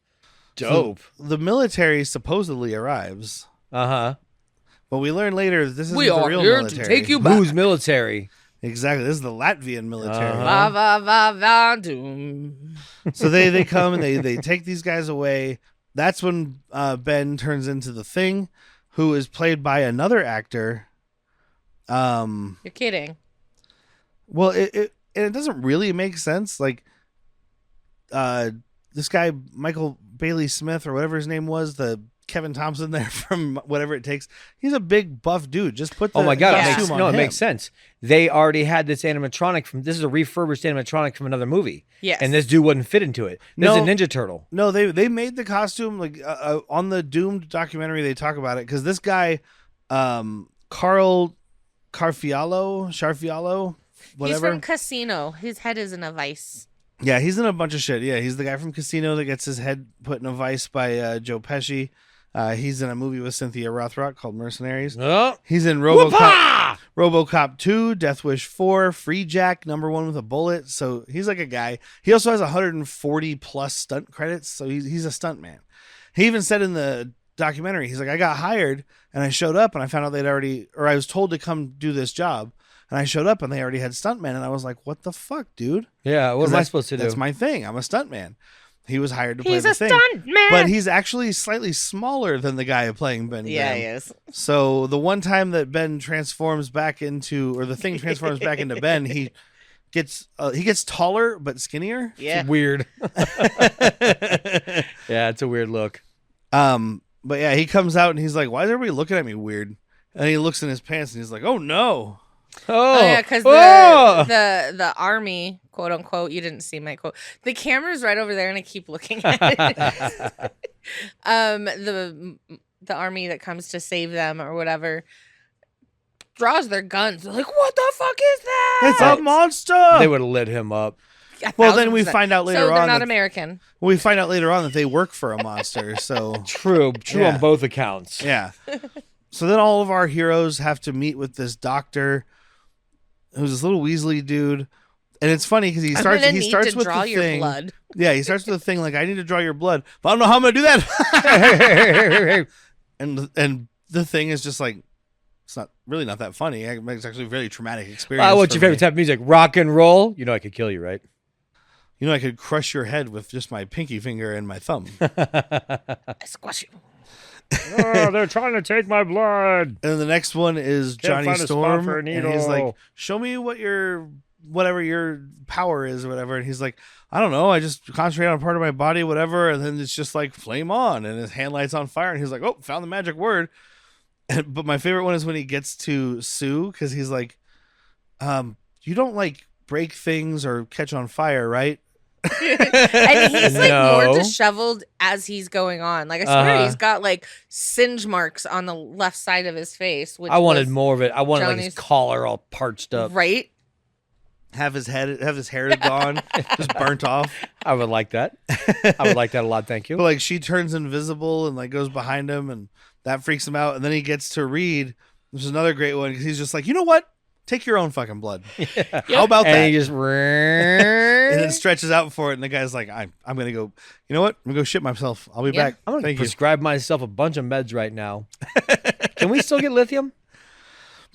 Dope. The military supposedly arrives, Uh-huh. but we learn later that this is We the are real here to military. take you back. Who's military? Exactly. This is the Latvian military. Uh-huh. Va va va va doom. So they come and they take these guys away. That's when Ben turns into the Thing, who is played by another actor. You're kidding. Well, it doesn't really make sense. Like, this guy Michael Bailey Smith or whatever his name was, the Kevin Thompson there from Whatever It Takes. He's a big buff dude. Just put the Oh my god, Yeah. costume on it him. makes sense. They already had this animatronic this is a refurbished animatronic from another movie. Yes. And this dude wouldn't fit into it. This is a Ninja Turtle. No, they made the costume like on the Doomed documentary. They talk about it because this guy, Carl Sharfialo, whatever. He's from Casino. His head is in a vice. Yeah, he's in a bunch of shit. Yeah, he's the guy from Casino that gets his head put in a vice by Joe Pesci. He's in a movie with Cynthia Rothrock called Mercenaries. Oh. He's in RoboCop 2, Death Wish 4, Free Jack, #1 with a bullet. So he's like a guy. He also has 140 plus stunt credits. So he's a stunt man. He even said in the documentary, he's like, I got hired and I showed up and I found out I was told to come do this job. And I showed up and they already had stuntmen. And I was like, what the fuck, dude? Yeah, what 'Cause am I supposed to do? That's my thing. I'm a stuntman. He was hired to play He's the a Thing. stunt man. But he's actually slightly smaller than the guy playing Ben Yeah, Grimm. he is. So the one time that Ben transforms back into, or the Thing transforms back into Ben, he gets taller but skinnier. Yeah. Weird. Yeah, it's a weird look. But yeah, he comes out and he's like, "Why is everybody looking at me weird?" And he looks in his pants and he's like, "Oh no." Oh yeah, because the army, quote unquote, you didn't see my quote. The camera's right over there, and I keep looking at it. The army that comes to save them or whatever draws their guns. They're like, "What the fuck is that? It's a monster!" They would have lit him up. Well, then we find out later so they're on not that- American. We find out later on that they work for a monster. So True Yeah. on both accounts. yeah. So then all of our heroes have to meet with this doctor, who's this little Weasley dude, and it's funny because he starts to with draw the your thing. blood. Yeah, he starts with the thing like, I need to draw your blood, but I don't know how I'm gonna do that. and the thing is just like, it's not that funny. It's actually a very traumatic experience. What's your for me. favorite type of music? Rock and roll? You know I could kill you, right? You know, I could crush your head with just my pinky finger and my thumb. I squash you. Oh, they're trying to take my blood. And then the next one is Can't Johnny find a spot Storm, for a and he's like, needle. "Show me whatever your power is, or whatever." And he's like, "I don't know. I just concentrate on a part of my body, whatever." And then it's just like flame on, and his hand lights on fire, and he's like, "Oh, found the magic word." But my favorite one is when he gets to Sue, because he's like, "You don't like break things or catch on fire, right?" And he's like No. more disheveled as he's going on. Like I swear he's got like singe marks on the left side of his face. Which I wanted was- more of it. I wanted like his Johnny's- collar all parched up. right? Have his hair gone, just burnt off. I would like that. I would like that a lot. Thank But you. like she turns invisible and like goes behind him, and that freaks him out. And then he gets to Reed, which is another great one because he's just like, you know what? Take your own fucking blood. How about that? And he just And then stretches out for it, and the guy's like, I'm gonna go. You know what? I'm gonna go shit myself. I'll be Yeah. back. I'm gonna Thank you. prescribe myself a bunch of meds right now. Can we still get lithium?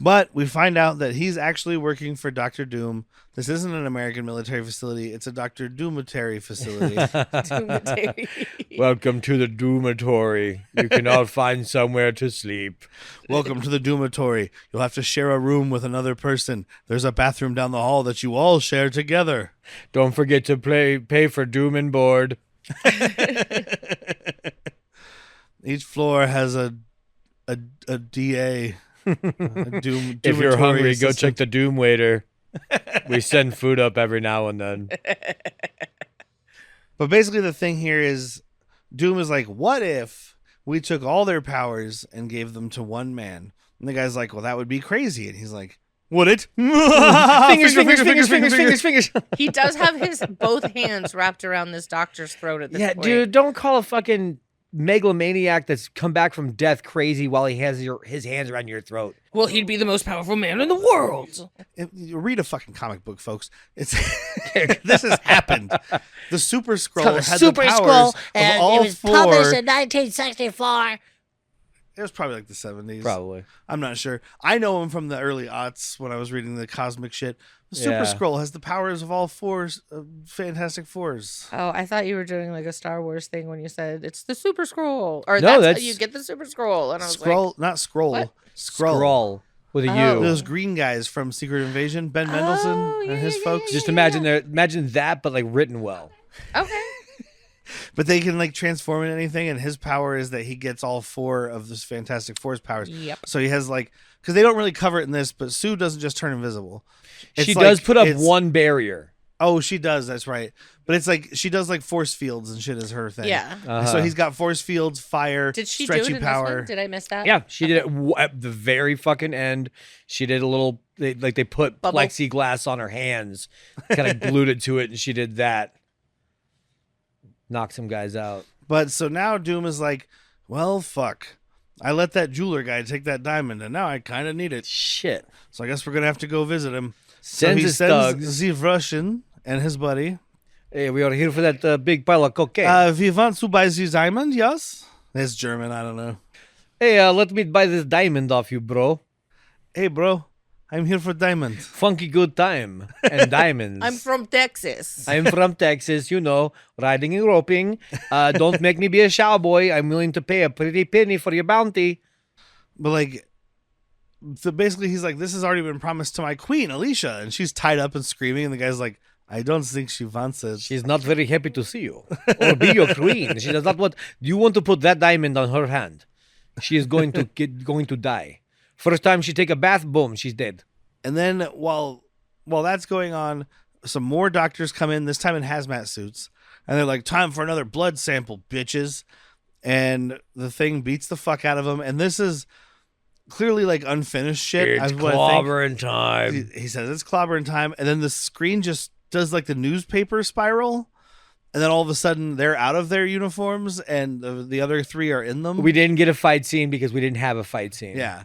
But we find out that he's actually working for Dr. Doom. This isn't an American military facility. It's a Dr. Doomatary facility. Cemetery. Welcome to the Doomatory. You can all find somewhere to sleep. Welcome to the Doomatory. You'll have to share a room with another person. There's a bathroom down the hall that you all share together. Don't forget to pay for Doom and board. Each floor has a DA. A doom, If you're doomatory hungry, go assistant. check the Doom waiter. We send food up every now and then. But basically, the thing here is Doom is like, what if we took all their powers and gave them to one man? And the guy's like, well, that would be crazy. And he's like, would it? Fingers. He does have his both hands wrapped around this doctor's throat at this Yeah, point. dude, don't call a fucking megalomaniac that's come back from death crazy while he has his hands around your throat. Well, he'd be the most powerful man in the world. You read a fucking comic book, folks. It's this has happened. The Super Scroll had the powers of all it was four. published in 1964. It was probably like the 70s. Probably. I'm not sure. I know him from the early aughts when I was reading the cosmic shit. The Super Yeah. Scroll has the powers of all four Fantastic Fours. Oh, I thought you were doing like a Star Wars thing when you said it's the Super Scroll, or No, that's that's- how you get the Super Scroll. And I was Scroll, not scroll. What? Scroll. Scroll with a U. Oh. Those green guys from Secret Invasion, Ben Mendelsohn Oh, yeah, and his yeah, folks. yeah, Just imagine that, but like written well. like, okay. But they can like transform into anything, and his power is that he gets all four of this Fantastic Four's powers. Yep. So he has like, because they don't really cover it in this, but Sue doesn't just turn invisible. It's She like- does put up it's- one barrier. Oh, she does. That's right. But it's like she does like force fields and shit is her thing. Yeah. Uh-huh. So he's got force fields, fire, Did she do stretchy it in power. this one? Did I miss that? Yeah, she did it at the very fucking end. She did a little, they put Bubble. plexiglass on her hands, kind of glued it to it, and she did that. Knocked some guys out. But so now Doom is like, well, fuck. I let that jeweler guy take that diamond, and now I kind of need it. Shit. So I guess we're gonna have to go visit him. So Sends he his sends thugs. the Russian and his buddy. Hey, we are here for that big pile of cocaine. We want to buy the diamond, yes? It's German, I don't know. Hey, let me buy this diamond off you, bro. Hey, bro, I'm here for diamond. Funky good time and diamonds. I'm from Texas. I'm from Texas, you know, riding and roping. Don't make me be a cowboy. I'm willing to pay a pretty penny for your bounty. But like, so basically he's like, this has already been promised to my queen, Alicia. And she's tied up and screaming. And the guy's like, I don't think she wants it. She's not very happy to see you or be your queen. She does not want. You want to put that diamond on her hand. She is going to die. First time she take a bath, boom, she's dead. And then while that's going on, some more doctors come in, this time in hazmat suits, and they're like, "Time for another blood sample, bitches." And the thing beats the fuck out of them. And this is clearly like unfinished shit. It's clobbering time. He says it's clobbering time. And then the screen just does like the newspaper spiral. And then all of a sudden they're out of their uniforms and the other three are in them. We didn't get a fight scene because we didn't have a fight scene. Yeah.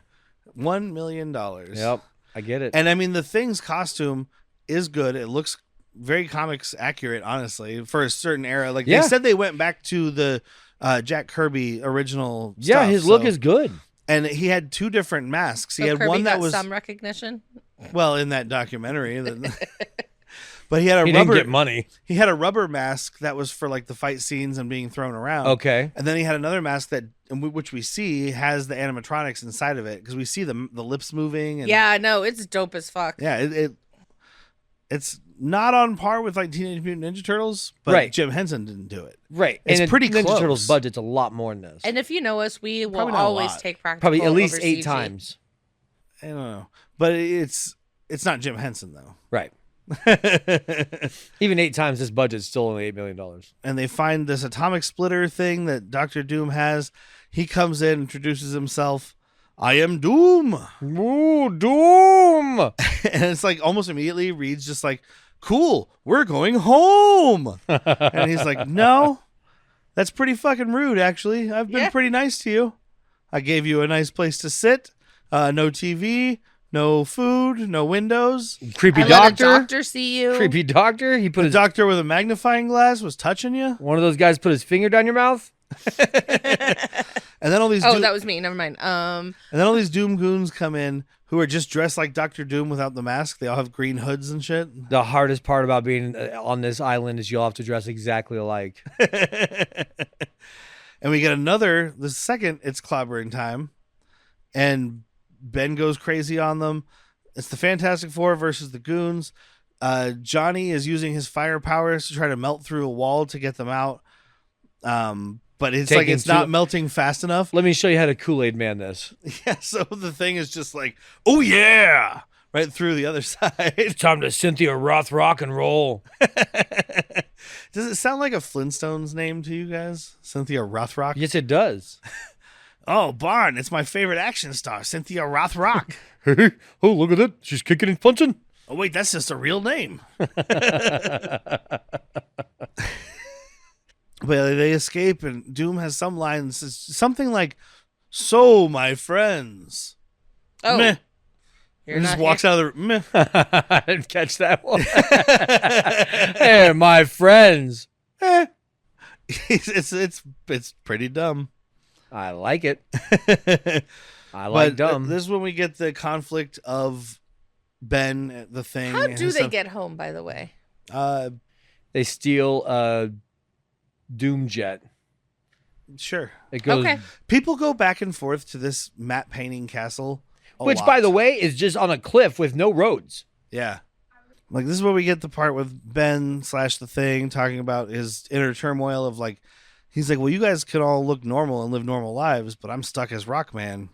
$1 million. Yep. I get it. And I mean, the Thing's costume is good. It looks very comics accurate, honestly, for a certain era. Like they said they went back to the Jack Kirby original stuff. Yeah, his look is good. And he had two different masks. He had Kirby one that got was some recognition. Well, in that documentary. But he had He rubber didn't get money. He had a rubber mask that was for like the fight scenes and being thrown around. Okay. And then he had another mask that which we see has the animatronics inside of it because we see the lips moving and Yeah, no, it's dope as fuck. Yeah, it's not on par with like Teenage Mutant Ninja Turtles, but Right. Jim Henson didn't do it. Right. It's and pretty Ninja close. Turtles budget's a lot more than this. And if you know us, we will Probably not a always lot. take practical. Probably at least over 8 CG. times. I don't know. But it's not Jim Henson though. Right. Even 8 times this budget's still only $8 million. And they find this atomic splitter thing that Dr. Doom has. He comes in, introduces himself. I am Doom. Ooh, Doom! And it's like almost immediately reads just like, cool, we're going home. And he's like, no, that's pretty fucking rude, actually. I've been pretty nice to you. I gave you a nice place to sit. No TV, no food, no windows. Creepy I let a doctor. doctor see you. Creepy doctor. He put The his doctor with a magnifying glass was touching you. one of those guys put his finger down your mouth. And then all these Oh, that was me. Never mind. and then all these Doom goons come in who are just dressed like Dr. Doom without the mask. They all have green hoods and shit. The hardest part about being on this island is you'll have to dress exactly alike. And we get the second it's clobbering time. And Ben goes crazy on them. It's the Fantastic Four versus the goons. Johnny is using his fire powers to try to melt through a wall to get them out. But it's like it's not melting fast enough. Let me show you how to Kool-Aid man this. Yeah, so the thing is just like, oh yeah, right through the other side. Time to Cynthia Roth rock and roll. Does it sound like a Flintstones name to you guys? Cynthia Rothrock? Yes, it does. Oh, Barn, it's my favorite action star, Cynthia Rothrock. Oh, look at that. She's kicking and punching. Oh, wait, that's just a real name. But they escape, and Doom has some lines, something like, "So, my friends." Oh, Meh. you're And just not walks here. out of the meh. I didn't catch that one. Hey, my friends. It's pretty dumb. I like it. I But like dumb. this is when we get the conflict of Ben, the Thing. How and do they stuff. get home? By the way, They steal a Doom jet. Sure. It goes, Okay. People go back and forth to this matte painting castle. which, by the way, is just on a cliff with no roads. Yeah. Like, this is where we get the part with Ben / the Thing talking about his inner turmoil of like, he's like, well, you guys can all look normal and live normal lives, but I'm stuck as Rockman.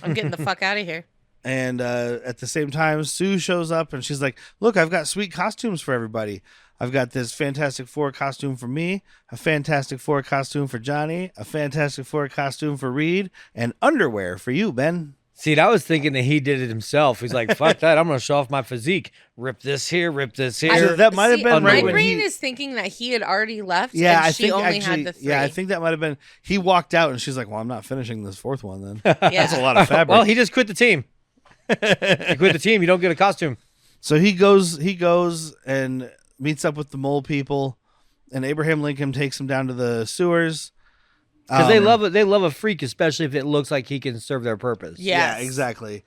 I'm getting the fuck out of here. And at the same time, Sue shows up and she's like, look, I've got sweet costumes for everybody. I've got this Fantastic Four costume for me, a Fantastic Four costume for Johnny, a Fantastic Four costume for Reed, and underwear for you, Ben. See, I was thinking that he did it himself. He's like, fuck that. I'm going to show off my physique. Rip this here, rip this here. That might have See, been my right when brain he- is thinking that he had already left. Yeah, and I she think only actually, had the 3. yeah, I think that might have been. He walked out and she's like, well, I'm not finishing this fourth one then. Yeah. That's a lot of fabric. Well, he just quit the team. You quit the team, you don't get a costume. So he goes and meets up with the mole people, and Abraham Lincoln takes him down to the sewers. Because they love a freak, especially if it looks like he can serve their purpose. Yes. Yeah, exactly.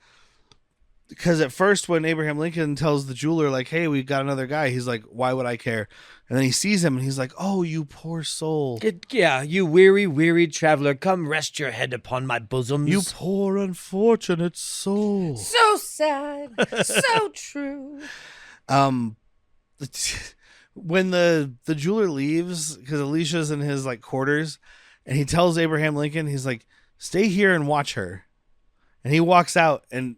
Because at first, when Abraham Lincoln tells the jeweler, like, hey, we've got another guy, he's like, why would I care? And then he sees him, and he's like, oh, you poor soul. Yeah, you weary, weary traveler, come rest your head upon my bosoms. You poor, unfortunate soul. So sad. So true. When the jeweler leaves, because Alicia's in his like quarters, and he tells Abraham Lincoln, he's like, stay here and watch her. And he walks out, and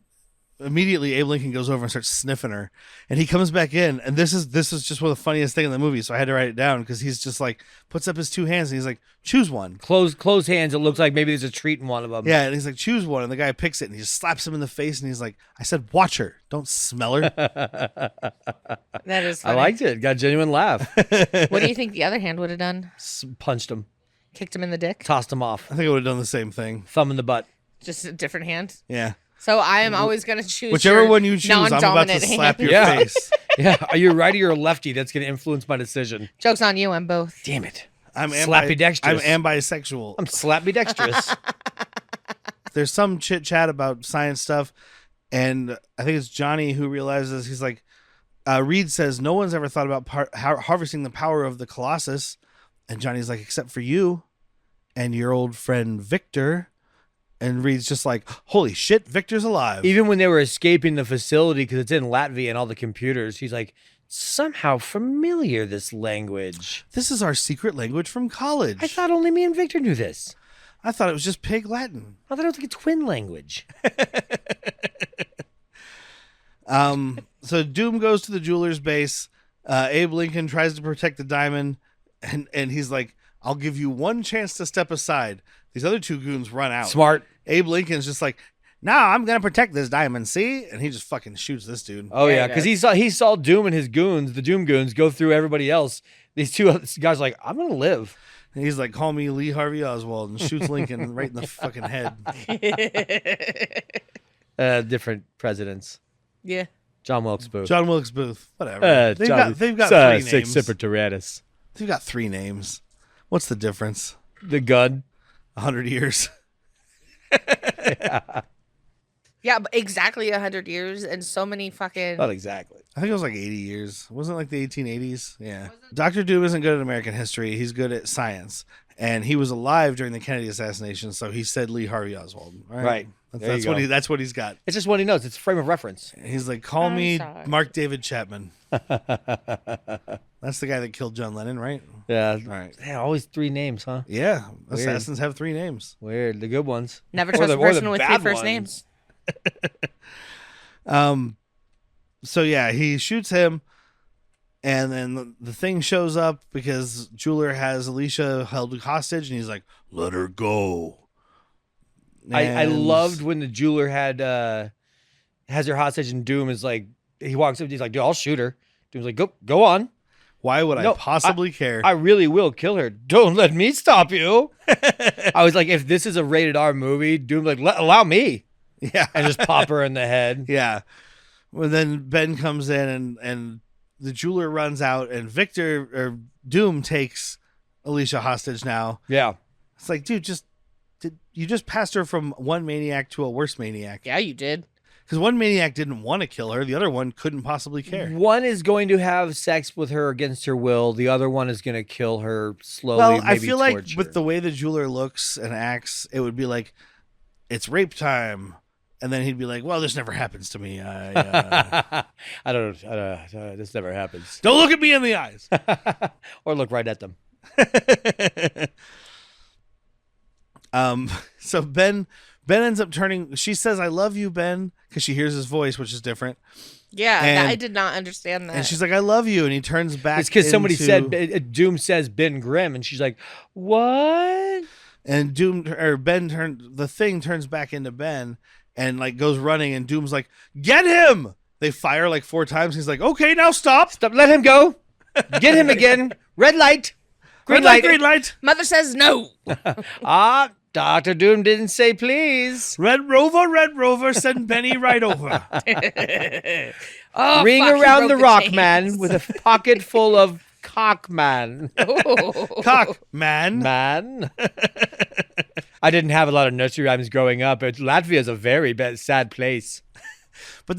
immediately Abe Lincoln goes over and starts sniffing her, and he comes back in, and this is just one of the funniest thing in the movie, so I had to write it down because he's just like puts up his two hands and he's like, choose one. Closed hands. It looks like maybe there's a treat in one of them. Yeah, and he's like, choose one, and the guy picks it and he just slaps him in the face and he's like, I said watch her, don't smell her. That is I funny. liked it. Got a genuine laugh. What do you think the other hand would have done? Punched him. Kicked him in the dick? Tossed him off. I think I would have done the same thing. Thumb in the butt. Just a different hand? Yeah. So I am always going to choose Whichever your one you choose, I'm about to non-dominant slap hand. your Yeah. face. Yeah. Are you a righty or a lefty? That's going to influence my decision. Joke's on you, I'm both. Damn it. I'm Slappy-dexterous. I'm ambisexual. I'm slappy-dexterous. There's some chit chat about science stuff, and I think it's Johnny who realizes, he's like, Reed says, no one's ever thought about harvesting the power of the Colossus. And Johnny's like, except for you and your old friend Victor. And Reed's just like, holy shit, Victor's alive. Even when they were escaping the facility, because it's in Latvia and all the computers, he's like, somehow familiar, this language. This is our secret language from college. I thought only me and Victor knew this. I thought it was just Pig Latin. I thought it was like a twin language. So Doom goes to the jeweler's base. Abe Lincoln tries to protect the diamond, and he's like, I'll give you one chance to step aside. These other two goons run out. Smart. Abe Lincoln's just like, no, I'm going to protect this diamond, see? And he just fucking shoots this dude. Oh, Yeah, yeah, he because he saw Doom and his goons, the Doom goons, go through everybody else. These two guys are like, I'm going to live. And he's like, call me Lee Harvey Oswald, and shoots Lincoln right in the fucking head. Different presidents. Yeah. John Wilkes Booth. John Wilkes Booth, whatever. They've got three names. Separatus. They've got three names. What's the difference? The gun. 100 years. Yeah, but exactly 100 years and so many fucking... Not exactly. I think it was like 80 years. Wasn't it like the 1880s? Yeah. Dr. Doom isn't good at American history. He's good at science. And he was alive during the Kennedy assassination, so he said Lee Harvey Oswald. All Right. There That's you what go. that's what he's got. It's just what he knows. It's a frame of reference. He's like, call I'm me sorry. Mark David Chapman. That's the guy that killed John Lennon, right? Yeah. All right. Yeah, always three names, huh? Yeah. Weird. Assassins have three names. Weird. The good ones. Never Or trust the- a or the person with three bad first ones. names. So yeah, he shoots him, and then the thing shows up because Jeweler has Alicia held hostage, and he's like, let her go. I And- loved when the jeweler has her hostage and Doom is like, he walks up, he's like, dude, I'll shoot her. Doom's like, go on. Why would No, I possibly care? I really will kill her. Don't let me stop you. I was like, if this is a rated R movie, Doom's like, allow me. Yeah. And just pop her in the head. Yeah. Well, then Ben comes in and the jeweler runs out, and Doom takes Alicia hostage now. Yeah. It's like, dude, you just passed her from one maniac to a worse maniac. Yeah, you did. Because one maniac didn't want to kill her. The other one couldn't possibly care. One is going to have sex with her against her will. The other one is going to kill her slowly. Well, I maybe feel like torture. with the way the jeweler looks and acts, it would be like, it's rape time. And then he'd be like, well, this never happens to me. I don't know. This never happens. Don't look at me in the eyes. Or look right at them. So Ben ends up turning. She says, "I love you, Ben," because she hears his voice, which is different. Yeah, And- I did not understand that. And she's like, "I love you," and he turns back. It's because somebody into- said Doom says Ben Grimm, and she's like, "What?" and the thing turns back into Ben, and like goes running, and Doom's like, "Get him!" They fire like 4 times. He's like, "Okay, now stop." Stop! Let him go. Get him again. Red light. Green light. Green light. Mother says no. Dr. Doom didn't say please. Red Rover, send Benny right over. Oh, Ring fuck, he around the broke rock chains. man with a pocket full of cock man. Oh. Cock man. Man. I didn't have a lot of nursery rhymes growing up, but Latvia is a very sad place. But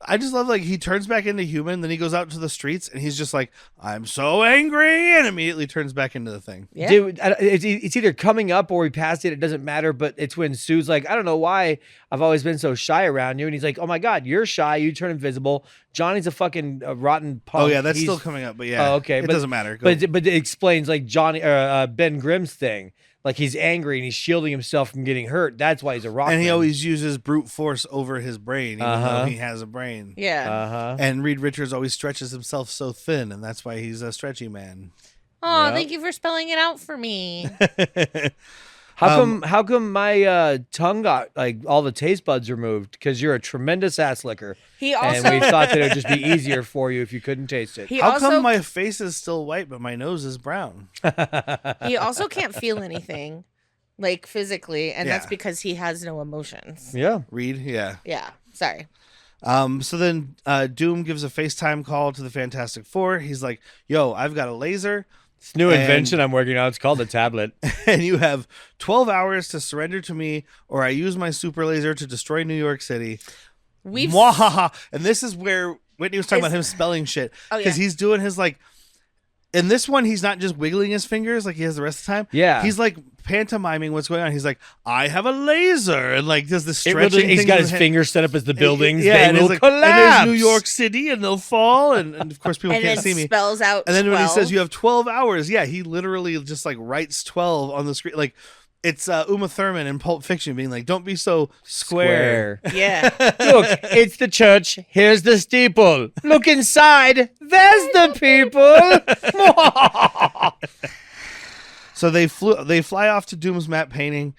I just love, like, he turns back into human, then he goes out to the streets, and he's just like, "I'm so angry," and immediately turns back into the thing. Yeah. Dude, it's either coming up or we passed it. It doesn't matter. But it's when Sue's like, I don't know why I've always been so shy around you. And he's like, oh my God, you're shy. You turn invisible. Johnny's a fucking rotten punk. Oh yeah, that's He's- still coming up, but yeah. Oh, okay. It But- doesn't matter. Go. But it explains like Ben Grimm's thing. like he's angry and he's shielding himself from getting hurt. That's why he's a Rockman. And he always uses brute force over his brain, even though he has a brain. Yeah. And Reed Richards always stretches himself so thin, and that's why he's a stretchy man. Oh, thank you for spelling it out for me. How come my tongue got like all the taste buds removed? Because you're a tremendous ass licker. And we thought that it would just be easier for you if you couldn't taste it. How come my face is still white but my nose is brown? He also can't feel anything, like physically, and that's because he has no emotions. Yeah, Reed. Yeah. Sorry. So then Doom gives a FaceTime call to the Fantastic Four. He's like, "Yo, I've got a laser. It's new invention I'm working on. It's called the tablet. And you have 12 hours to surrender to me, or I use my super laser to destroy New York City." And this is where Whitney was talking about him spelling shit. Because he's doing his like, in this one, he's not just wiggling his fingers like he has the rest of the time. Yeah. He's like pantomiming what's going on. He's like, "I have a laser," and like does the stretching. He's got his fingers set up as the buildings. Yeah, they will like, collapse. And there's New York City, and they'll fall, and of course people can't see me. Spells out. And then 12. when he says you have 12 hours, he literally just like writes 12 on the screen. Like it's Uma Thurman in Pulp Fiction being like, "Don't be so square." Yeah. Look, it's the church. Here's the steeple. Look inside. There's the people. So they fly off to Doom's map painting,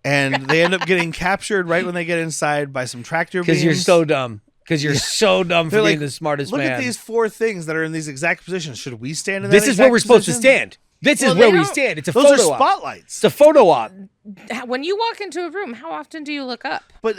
and they end up getting captured right when they get inside by some tractor beams. Because you're so dumb. Because you're so dumb for They're being like, the smartest Look man. at these 4 things that are in these exact positions. Should we stand in This that is where we're supposed to position? stand. This is where we stand. It's a Those photo are op. spotlights. It's a photo op. When you walk into a room, how often do you look up? But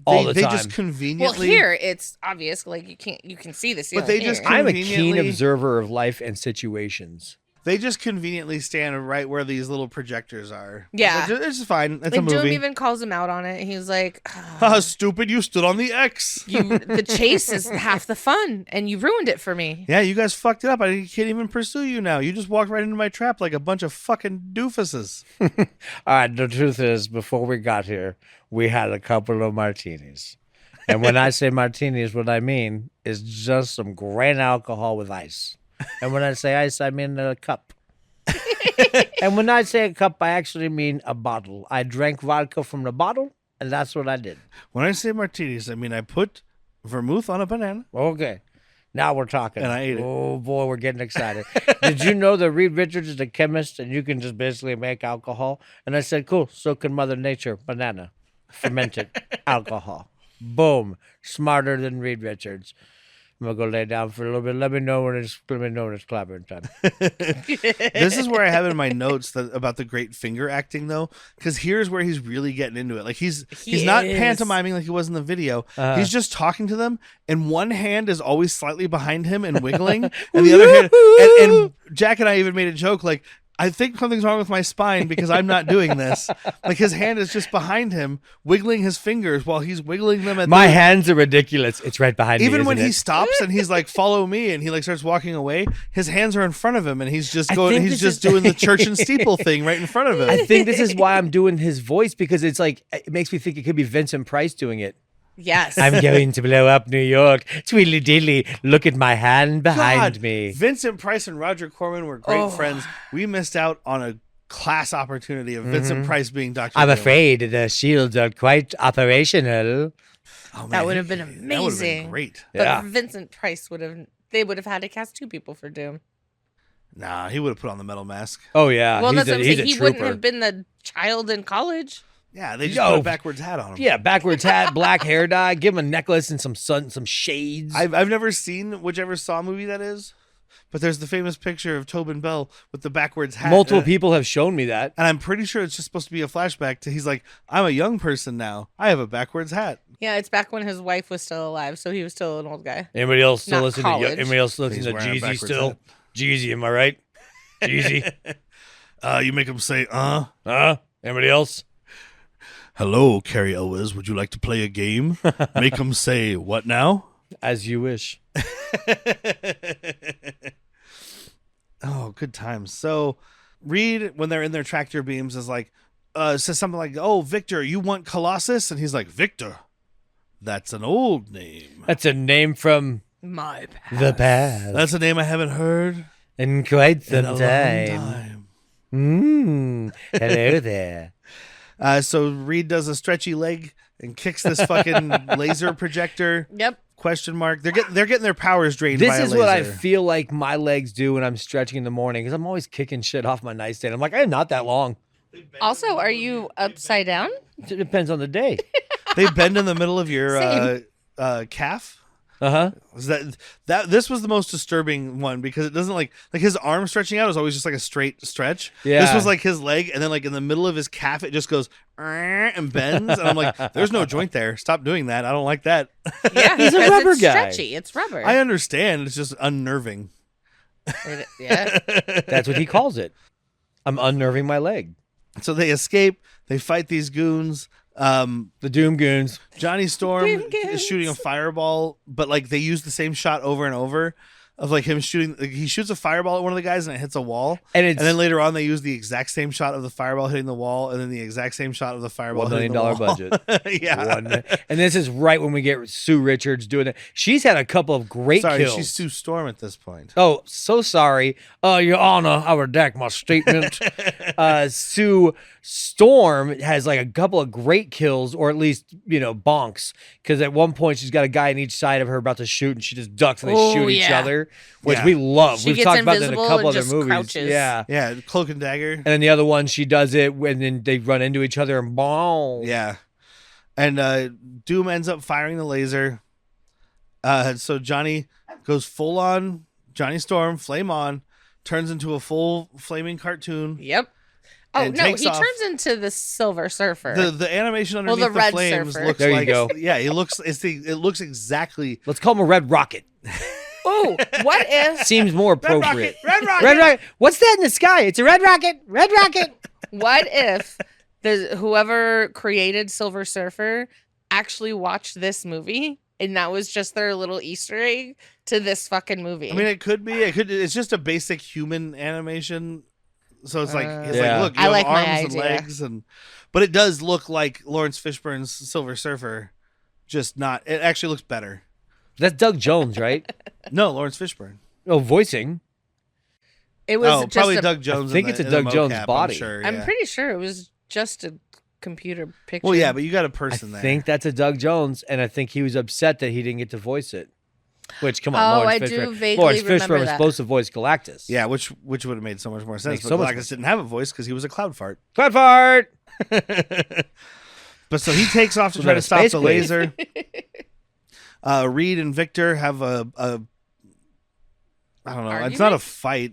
All the they time. just conveniently. Well, here it's obvious. Like you can see the ceiling. But they just here. I'm a keen Conveniently- observer of life and situations. They just conveniently stand right where these little projectors are. Yeah. But it's fine. It's a Like Doom movie. even calls him out on it. He's like, Haha, stupid! You stood on the X. the chase is half the fun, and you ruined it for me. Yeah, you guys fucked it up. I can't even pursue you now. You just walked right into my trap like a bunch of fucking doofuses. All right, the truth is, before we got here, we had a couple of martinis. And when I say martinis, what I mean is just some grain alcohol with ice. And when I say ice, I mean a cup. And when I say a cup, I actually mean a bottle. I drank vodka from the bottle, and that's what I did. When I say martinis, I mean I put vermouth on a banana. Okay. Now we're talking. And I ate it. Oh, boy, we're getting excited. Did you know that Reed Richards is a chemist and you can just basically make alcohol? And I said, cool, so can Mother Nature, banana, fermented alcohol. Boom. Smarter than Reed Richards. I'm going to go lay down for a little bit. Let me know when it's clapping time. This is where I have in my notes about the great finger acting, though, because here's where he's really getting into it. Like he's not pantomiming like he was in the video. He's just talking to them, and one hand is always slightly behind him and wiggling, and the other hand. And Jack and I even made a joke like, I think something's wrong with my spine because I'm not doing this. Like his hand is just behind him, wiggling his fingers while he's wiggling them. My hands are ridiculous. It's right behind me. Even when isn't he it? stops and he's like, "Follow me," and he like starts walking away, his hands are in front of him, and he's just going. think He's this just is- doing the church and steeple thing right in front of him. I think this is why I'm doing his voice, because it's like, it makes me think it could be Vincent Price doing it. Yes. I'm going to blow up New York. Tweedly diddly. Look at my hand behind God, me. Vincent Price and Roger Corman were great friends. We missed out on a class opportunity of Vincent Price being Dr. I'm Doom. afraid the shields are quite operational. Oh, man, That would have been That would have amazing. been great. But Yeah. Vincent Price they would have had to cast 2 people for Doom. Nah, he would have put on the metal mask. Oh, yeah. Well, he's that's what I'm he's saying. a He trooper. wouldn't have been the child in college. Yeah, they just Yo. put a backwards hat on him. Yeah, backwards hat, black hair dye, give him a necklace and some shades. I've never seen whichever Saw movie that is, but there's the famous picture of Tobin Bell with the backwards hat. Multiple people have shown me that. And I'm pretty sure it's just supposed to be a flashback to he's like, I'm a young person now. I have a backwards hat. Yeah, it's back when his wife was still alive, so he was still an old guy. Anybody else still Not listen college. to? Anybody else listen He's to wearing a Jeezy backwards still? hat. Jeezy, am I right? Jeezy, You make him say, huh? Anybody else? Hello, Carrie Elwes. Would you like to play a game? Make him say, what now? As you wish. Oh, good times. So Reed, when they're in their tractor beams, is like, says something like, "Oh, Victor, you want Colossus?" And he's like, "Victor, that's an old name. That's a name from My past. the past. That's a name I haven't heard in quite in some a long time. time." Hello there. So Reed does a stretchy leg and kicks this fucking laser projector. Yep. Question mark. They're getting their powers drained. This by a is what I laser. feel like my legs do when I'm stretching in the morning because I'm always kicking shit off my nightstand. I'm like, I'm not that long. Also, are you upside down? It depends on the day. They bend in the middle of your Same. calf. Uh-huh. Was that this was the most disturbing one because it doesn't like his arm stretching out is always just like a straight stretch. Yeah. This was like his leg, and then like in the middle of his calf, it just goes and bends, and I'm like, there's no joint there. Stop doing that. I don't like that. Yeah, He's a because rubber it's guy. Stretchy. It's rubber. I understand. It's just unnerving. Yeah. That's what he calls it. I'm unnerving my leg. So they escape. They fight these goons. The Doom Goons. Johnny Storm Doom is goons. shooting a fireball, but like they use the same shot over and over of like him shooting. Like, he shoots a fireball at one of the guys and it hits a wall. And then later on, they use the exact same shot of the fireball hitting the wall, and then the exact same shot of the fireball $1 hitting million the wall. budget. Yeah. And this is right when we get Sue Richards doing it. She's had a couple of great Sorry, kills. she's Sue Storm at this point. Oh, so sorry. Your Honor, I redact my statement. Sue Storm has like a couple of great kills, or at least, bonks. Because at one point, she's got a guy on each side of her about to shoot, and she just ducks and they Oh, shoot each yeah. other, which Yeah. we love. She We've gets talked about that in a invisible couple and other just movies. crouches. Yeah. Yeah, cloak and dagger. And then the other one, she does it when then they run into each other and boom. Yeah. And Doom ends up firing the laser. So Johnny goes full on Johnny Storm, flame on, turns into a full flaming cartoon. Yep. Oh And no, takes he off. turns into the Silver Surfer. The animation Well, underneath the red flames surfer. looks There you like go. Yeah, it looks exactly Let's call him a Red Rocket. Oh, what if? Seems more appropriate. Red Rocket. Red Rocket. What's that in the sky? It's a Red Rocket. Red Rocket. What if whoever created Silver Surfer actually watched this movie and that was just their little Easter egg to this fucking movie? I mean, it could be. It's just a basic human animation. So it's like Yeah. look, you I have like my arms and idea. legs, but it does look like Lawrence Fishburne's Silver Surfer. Just not. It actually looks better. That's Doug Jones, right? No, Lawrence Fishburne. Oh, voicing. it was just probably a, Doug Jones. I think in it's a the- in Doug the Jones mocap, body. I'm sure. I'm Yeah. pretty sure it was just a computer picture. Well, yeah, but you got a I person there. think that's a Doug Jones, and I think he was upset that he didn't get to voice it. Which, come on, Oh, Lawrence I do Fishburne. vaguely Lawrence remember Fishburne was that. supposed to voice Galactus. Yeah, which would have made so much more sense. Makes But so much Galactus didn't have a voice because he was a cloud fart. Cloud fart. But so he takes off to Was try that to a stop space the queen? laser. Reed and Victor have a I don't know. It's not a Argument? fight.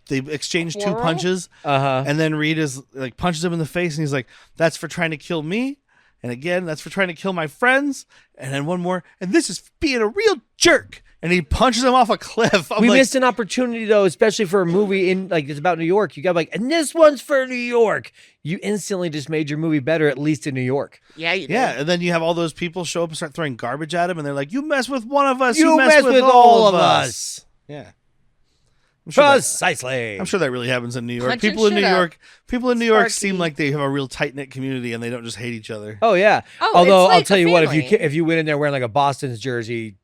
They exchange two Quarrel? punches, Uh-huh. and then Reed is like punches him in the face, and he's like, "That's for trying to kill me." And again, that's for trying to kill my friends. And then one more, and this is being a real jerk. And he punches him off a cliff. I'm We like, missed an opportunity, though, especially for a movie in like it's about New York. You got like, and this one's for New York. You instantly just made your movie better, at least in New York. Yeah, you did. yeah. And then you have all those people show up and start throwing garbage at him, and they're like, "You mess with one of us, You mess with all of us." Yeah. Precisely. I'm sure that really happens in New York. Punching People in New shit up. York, Sparky. seem like they have a real tight knit community and they don't just hate each other. Oh yeah. Oh, Although it's like I'll tell a you what, family. if you went in there wearing like a Boston's jersey,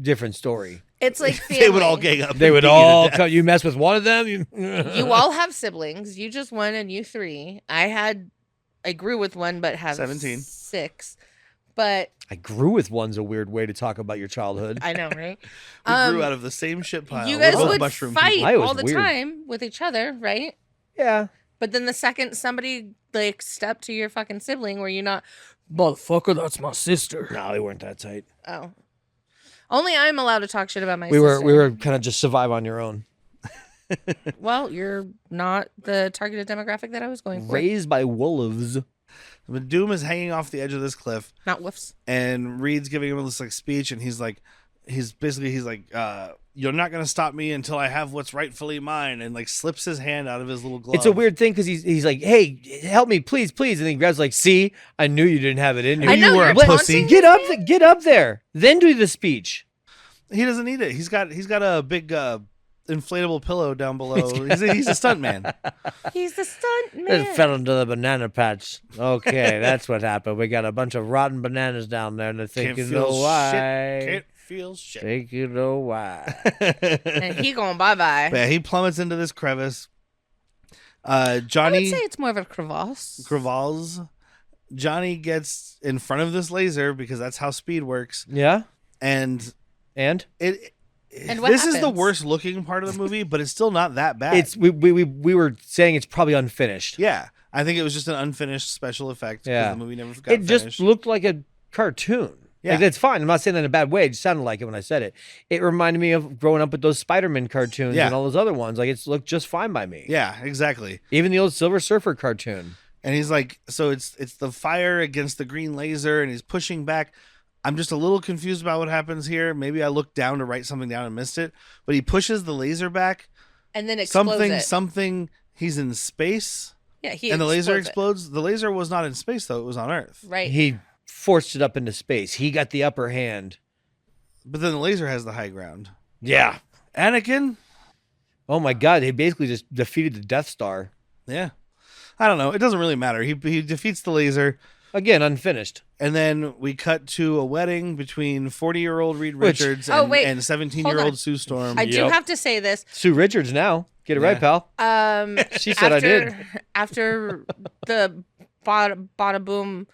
different story. It's like family. They would all gang up. They and would beat you to all death. come. You mess with one of them. You all have siblings. You just one and you three. I grew with one, but have 17. 6. But I grew with one's a weird way to talk about your childhood. I know, right? We grew out of the same shit pile. You We're guys both would mushroom fight people. I was all the weird. time with each other, right? Yeah. But then the second somebody like stepped to your fucking sibling, were you not, motherfucker? That's my sister. No, they weren't that tight. Oh, only I'm allowed to talk shit about my We sister. were kind of just survive on your own. Well, you're not the targeted demographic that I was going for. Raised by wolves. But Doom is hanging off the edge of this cliff, Not woofs. and Reed's giving him this like speech, and he's like, "You're not gonna stop me until I have what's rightfully mine," and like slips his hand out of his little glove. It's a weird thing because he's like, hey, help me, please, please. And then he grabs like, see, I knew you didn't have it in you. I know, you were you're a taunting pussy. this Get up, man? get up there. Then do the speech. He doesn't need it. He's got a big inflatable pillow down below. He's a stunt man. He's the stunt It man. fell into the banana patch. Okay, that's what happened. We got a bunch of rotten bananas down there, and I think Can't you feel know why. shit. Can't feel shit. Think you know why. And he going bye bye. Yeah, he plummets into this crevice. I would Johnny say it's more of a crevasse. Johnny gets in front of this laser because that's how speed works, Yeah. and And it. And what this is the happens? worst looking part of the movie, but it's still not that bad. it's we were saying it's probably unfinished. Yeah, I think it was just an unfinished special effect because Yeah. the movie never got It just finished. looked like a cartoon. Yeah. Like, that's fine. I'm not saying that in a bad way. It just sounded like it when I said it. It reminded me of growing up with those Spider-Man cartoons Yeah. and all those other ones. Like, it's looked just fine by me. Yeah, exactly. Even the old Silver Surfer cartoon. And he's like, so it's the fire against the green laser, and he's pushing back. I'm just a little confused about what happens here. Maybe I looked down to write something down and missed it. But he pushes the laser back. And then explodes Something. He's in space, Yeah, he and the laser explodes it. explodes. The laser was not in space though; it was on Earth. Right. He forced it up into space. He got the upper hand. But then the laser has the high ground. Yeah. Anakin. Oh my God. They basically just defeated the Death Star. Yeah, I don't know. It doesn't really matter. He defeats the laser. Again, unfinished. And then we cut to a wedding between 40-year-old Reed Richards Oh, and, wait. and Hold 17-year-old on. Sue Storm. I do Yep. have to say this. Sue Richards now. Get it right, Yeah. pal. She said I did. After the bada boom,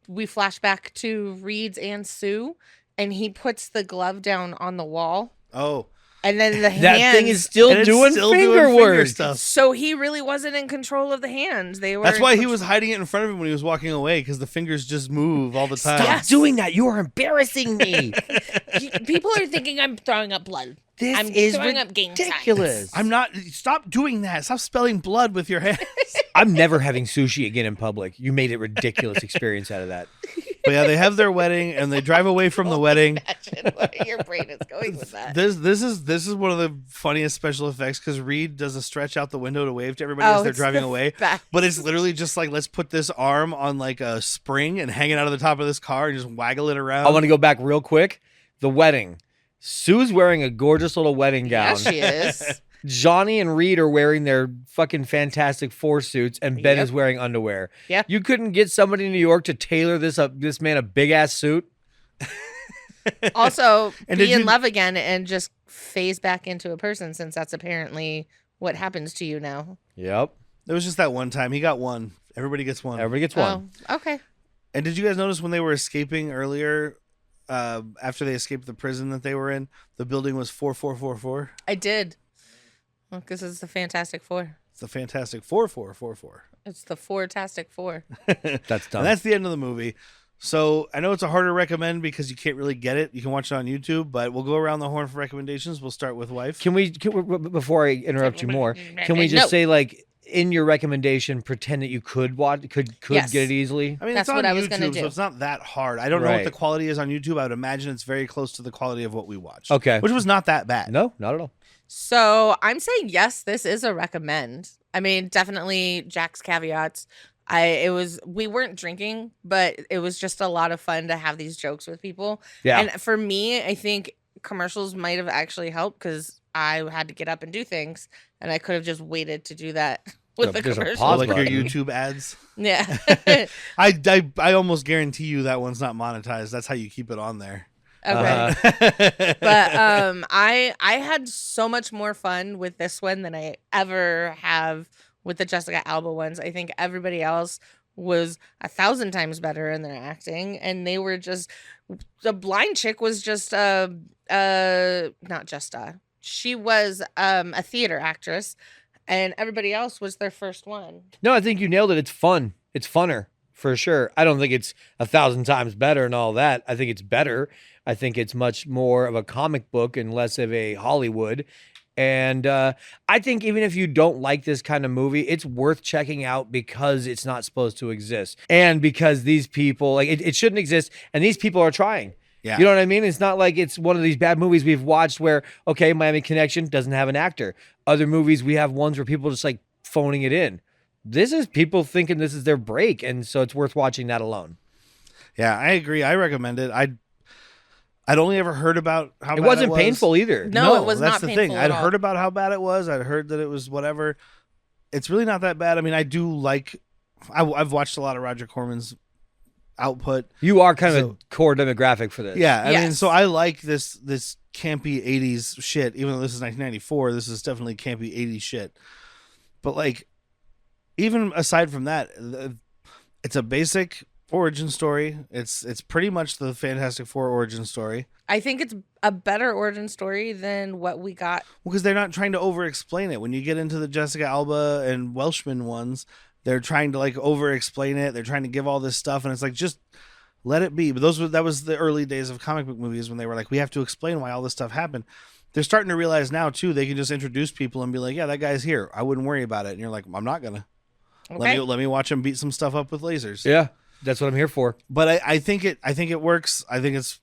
we flash back to Reed's and Sue, and he puts the glove down on the wall, Oh, and then the That hands. thing is still and it's doing still finger doing work. stuff. So he really wasn't in control of the hands. They were. That's in why he control- was hiding it in front of him when he was walking away, because the fingers just move all the time. Stop Yes. doing that. You are embarrassing me. People are thinking I'm throwing up blood. This I'm is throwing up gang signs. ridiculous. I'm not. Stop doing that. Stop spelling blood with your hands. I'm never having sushi again in public. You made a ridiculous experience out of that. But yeah, they have their wedding and they drive away from the wedding. Imagine where your brain is going with that. This is one of the funniest special effects because Reed does a stretch out the window to wave to everybody Oh, as they're it's driving the away. best. But it's literally just like, let's put this arm on like a spring and hang it out of the top of this car and just waggle it around. I want to go back real quick. The wedding. Sue's wearing a gorgeous little wedding Yeah, gown. she is. Johnny and Reed are wearing their fucking fantastic four suits, and Ben Yep. is wearing underwear. Yeah. You couldn't get somebody in New York to tailor this man a big ass suit. Also, And be did in you- love again and just phase back into a person, since that's apparently what happens to you now. Yep. It was just that one time. He got one. Everybody gets one. Everybody gets one. Oh, okay. And did you guys notice when they were escaping earlier, after they escaped the prison that they were in, the building was 4444? I did. Well, because it's the Fantastic Four. It's the Fantastic 4444. It's the Four-tastic Four. That's dumb. And that's the end of the movie. So I know it's a harder recommend because you can't really get it. You can watch it on YouTube, but we'll go around the horn for recommendations. We'll start with wife. Can we before I interrupt you more, can we just No. say, like, in your recommendation, pretend that you could watch, could Yes. get it easily? I mean, That's it's on what I was YouTube, gonna so do. it's not that hard. I don't know what the Right. quality is on YouTube. I would imagine it's very close to the quality of what we watched. Okay. Which was not that bad. No, not at all. So I'm saying yes, this is a recommend. I mean, definitely Jack's caveats. We weren't drinking, but it was just a lot of fun to have these jokes with people. Yeah. And for me, I think commercials might have actually helped because I had to get up and do things, and I could have just waited to do that with the There's a commercials. pause Like your button. YouTube ads. Yeah. I almost guarantee you that one's not monetized. That's how you keep it on there. Okay. But I had so much more fun with this one than I ever have with the Jessica Alba ones. I think everybody else was 1,000 times better in their acting, and they were just, the blind chick was just she was a theater actress, and everybody else was their first one. No, I think you nailed it. It's fun. It's funner for sure. I don't think it's 1,000 times better and all that. I think it's better. I think it's much more of a comic book and less of a Hollywood. And I think even if you don't like this kind of movie, it's worth checking out because it's not supposed to exist. And because these people, like, it shouldn't exist. And these people are trying. Yeah. You know what I mean? It's not like it's one of these bad movies we've watched where, okay, Miami Connection doesn't have an actor. Other movies, we have ones where people just like phoning it in. This is people thinking this is their break. And so it's worth watching that alone. Yeah, I agree. I recommend it. I'd only ever heard about how It bad wasn't it was. painful either. No, it was that's not the painful thing. at I'd all. heard about how bad it was. I'd heard that it was whatever. It's really not that bad. I mean, I do like. I've watched a lot of Roger Corman's output. You are kind of So- a core demographic for this. Yeah, I mean, Yes. so I like this campy 80s shit. Even though this is 1994, this is definitely campy 80s shit. But like, even aside from that, it's a basic origin story. It's pretty much the Fantastic Four origin story. I think it's a better origin story than what we got. Because they're not trying to over-explain it. When you get into the Jessica Alba and Welshman ones, they're trying to like over-explain it. They're trying to give all this stuff, and it's like, just let it be. But that was the early days of comic book movies when they were like, we have to explain why all this stuff happened. They're starting to realize now too, they can just introduce people and be like, yeah, that guy's here. I wouldn't worry about it. And you're like, I'm not gonna. Okay. Let me watch him beat some stuff up with lasers. Yeah. That's what I'm here for. But I think it works. I think it's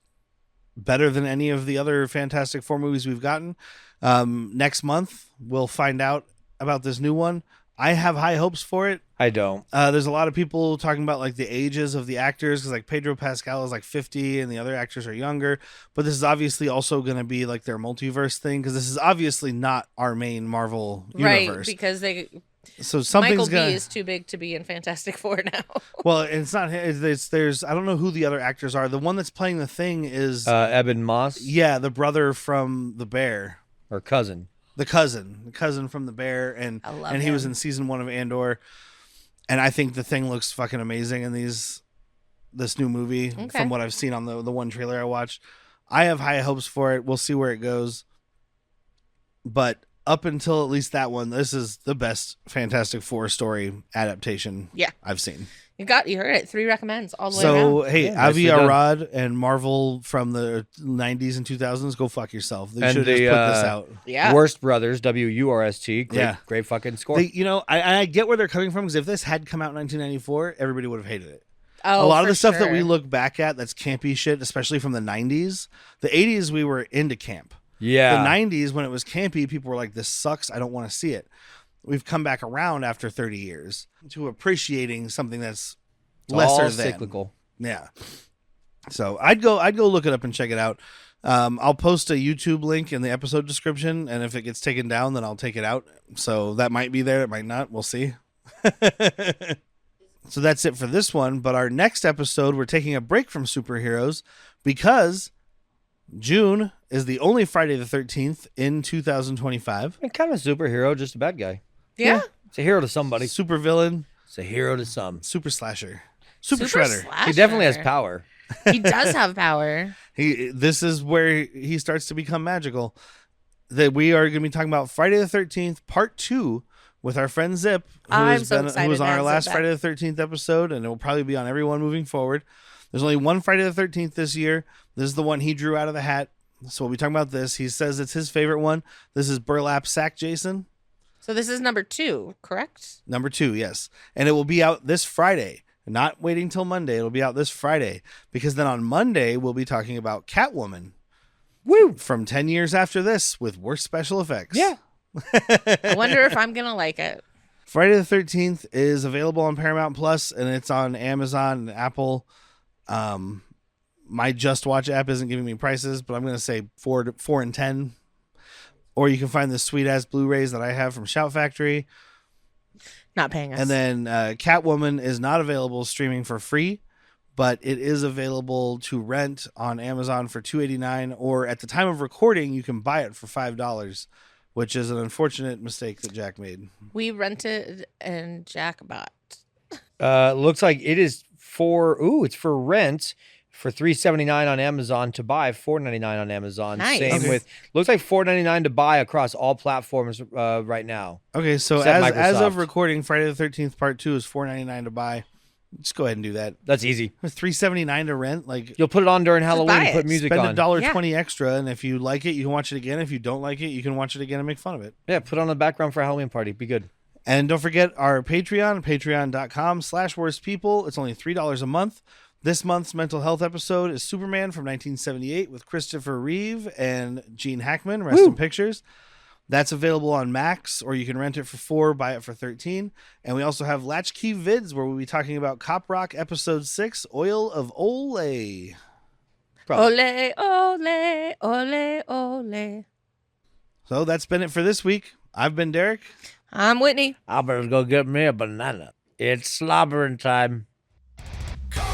better than any of the other Fantastic Four movies we've gotten. Next month we'll find out about this new one. I have high hopes for it. I don't. There's a lot of people talking about like the ages of the actors, because like Pedro Pascal is like 50 and the other actors are younger. But this is obviously also going to be like their multiverse thing, because this is obviously not our main Marvel Right, universe. because So Michael something's B gonna. is too big to be in Fantastic Four now. Well, it's not. There's. I don't know who the other actors are. The one that's playing the Thing is. Eben Moss Yeah, the brother from the Bear. or cousin. The cousin from the Bear, and I love he was him. in season 1 of Andor, and I think the Thing looks fucking amazing in this new movie. Okay. From what I've seen on the one trailer I watched, I have high hopes for it. We'll see where it goes, but up until at least that one, this is the best Fantastic Four story adaptation Yeah. I've seen. You heard it. 3 recommends all the way So around. hey, Yeah, nicely Avi done. Arad and Marvel from the 90s and 2000s, go fuck yourself. They And should have the, just put this out. Yeah. Worst Brothers, WURST. Great, Yeah. great fucking score. They, I get where they're coming from, because if this had come out in 1994, everybody would have hated it. Oh, A lot of for the stuff that we sure. look back at that's campy shit, especially from the 90s. The 80s, we were into camp. yeah. The 90s, when it was campy, people were like, this sucks. I don't want to see it. We've come back around after 30 years to appreciating something that's It's lesser all than. cyclical. Yeah. So I'd go look it up and check it out. I'll post a YouTube link in the episode description, and if it gets taken down, then I'll take it out. So that might be there, it might not. We'll see. So that's it for this one. But our next episode, we're taking a break from superheroes because June is the only Friday the 13th in 2025. And kind of a superhero, just a bad guy. Yeah. It's a hero to somebody. Super villain, It's a hero to some. super slasher, super shredder. He definitely has Slasher. power. He does have power. This is where he starts to become magical. That we are going to be talking about Friday the 13th, part 2, with our friend Zip, I'm so who excited was on to our have last Zip Friday the 13th episode, and it will probably be on everyone moving forward. There's only one Friday the 13th this year. This is the one he drew out of the hat. So we'll be talking about this. He says it's his favorite one. This is Burlap Sack Jason, So this is number 2, correct? number 2, yes. And it will be out this Friday. Not waiting till Monday. It'll be out this Friday, because then on Monday we'll be talking about Catwoman. Woo! From 10 years after this, with worse special effects. Yeah. I wonder if I'm going to like it. Friday the 13th is available on Paramount Plus, and it's on Amazon and Apple. My Just Watch app isn't giving me prices, but I'm going to say 4 and 10. Or you can find the sweet ass Blu-rays that I have from Shout Factory. Not paying us. And then Catwoman is not available streaming for free, but it is available to rent on Amazon for $2.89, or at the time of recording, you can buy it for $5, which is an unfortunate mistake that Jack made. we rented and Jack bought. Looks like it is it's for rent for $3.79 on Amazon, to buy $4.99 on Amazon. Nice. Same Okay. with, looks like $4.99 to buy across all platforms right now. Okay, so Except as of Microsoft. recording, Friday the 13th part 2 is $4.99 to buy. Just go ahead and do that. That's easy. $3.79 to rent, like You'll put it on during Halloween buy and put it. music spend on. $1.20 extra, and if you like it, you can watch it again. If you don't like it, you can watch it again and make fun of it. Yeah, put it on the background for a Halloween party. Be good. And don't forget our Patreon, patreon.com/worstpeople. It's only $3 a month. This month's mental health episode is Superman from 1978 with Christopher Reeve and Gene Hackman, Rest in Pictures. That's available on Max, or you can rent it for $4, buy it for $13. And we also have Latchkey Vids, where we'll be talking about Cop Rock Episode 6, Oil of Olay. Ole, ole, ole, ole. So that's been it for this week. I've been Derek. I'm Whitney. I better go get me a banana. It's slobbering time. Call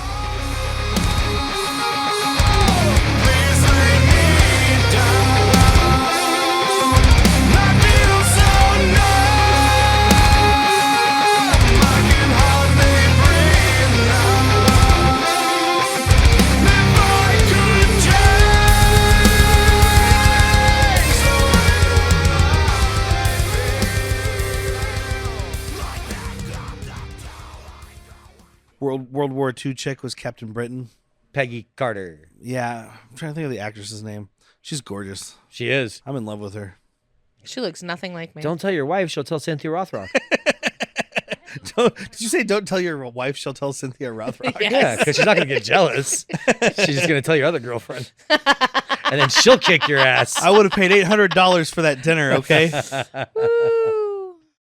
World War II chick was Captain Britain. Peggy Carter. Yeah, I'm trying to think of the actress's name. She's gorgeous. She is. I'm in love with her. She looks nothing like me. Don't tell your wife; she'll tell Cynthia Rothrock. Did you say don't tell your wife? She'll tell Cynthia Rothrock. Yes. Yeah, because she's not gonna get jealous. She's just gonna tell your other girlfriend, and then she'll kick your ass. I would have paid $800 for that dinner. Okay. Woo.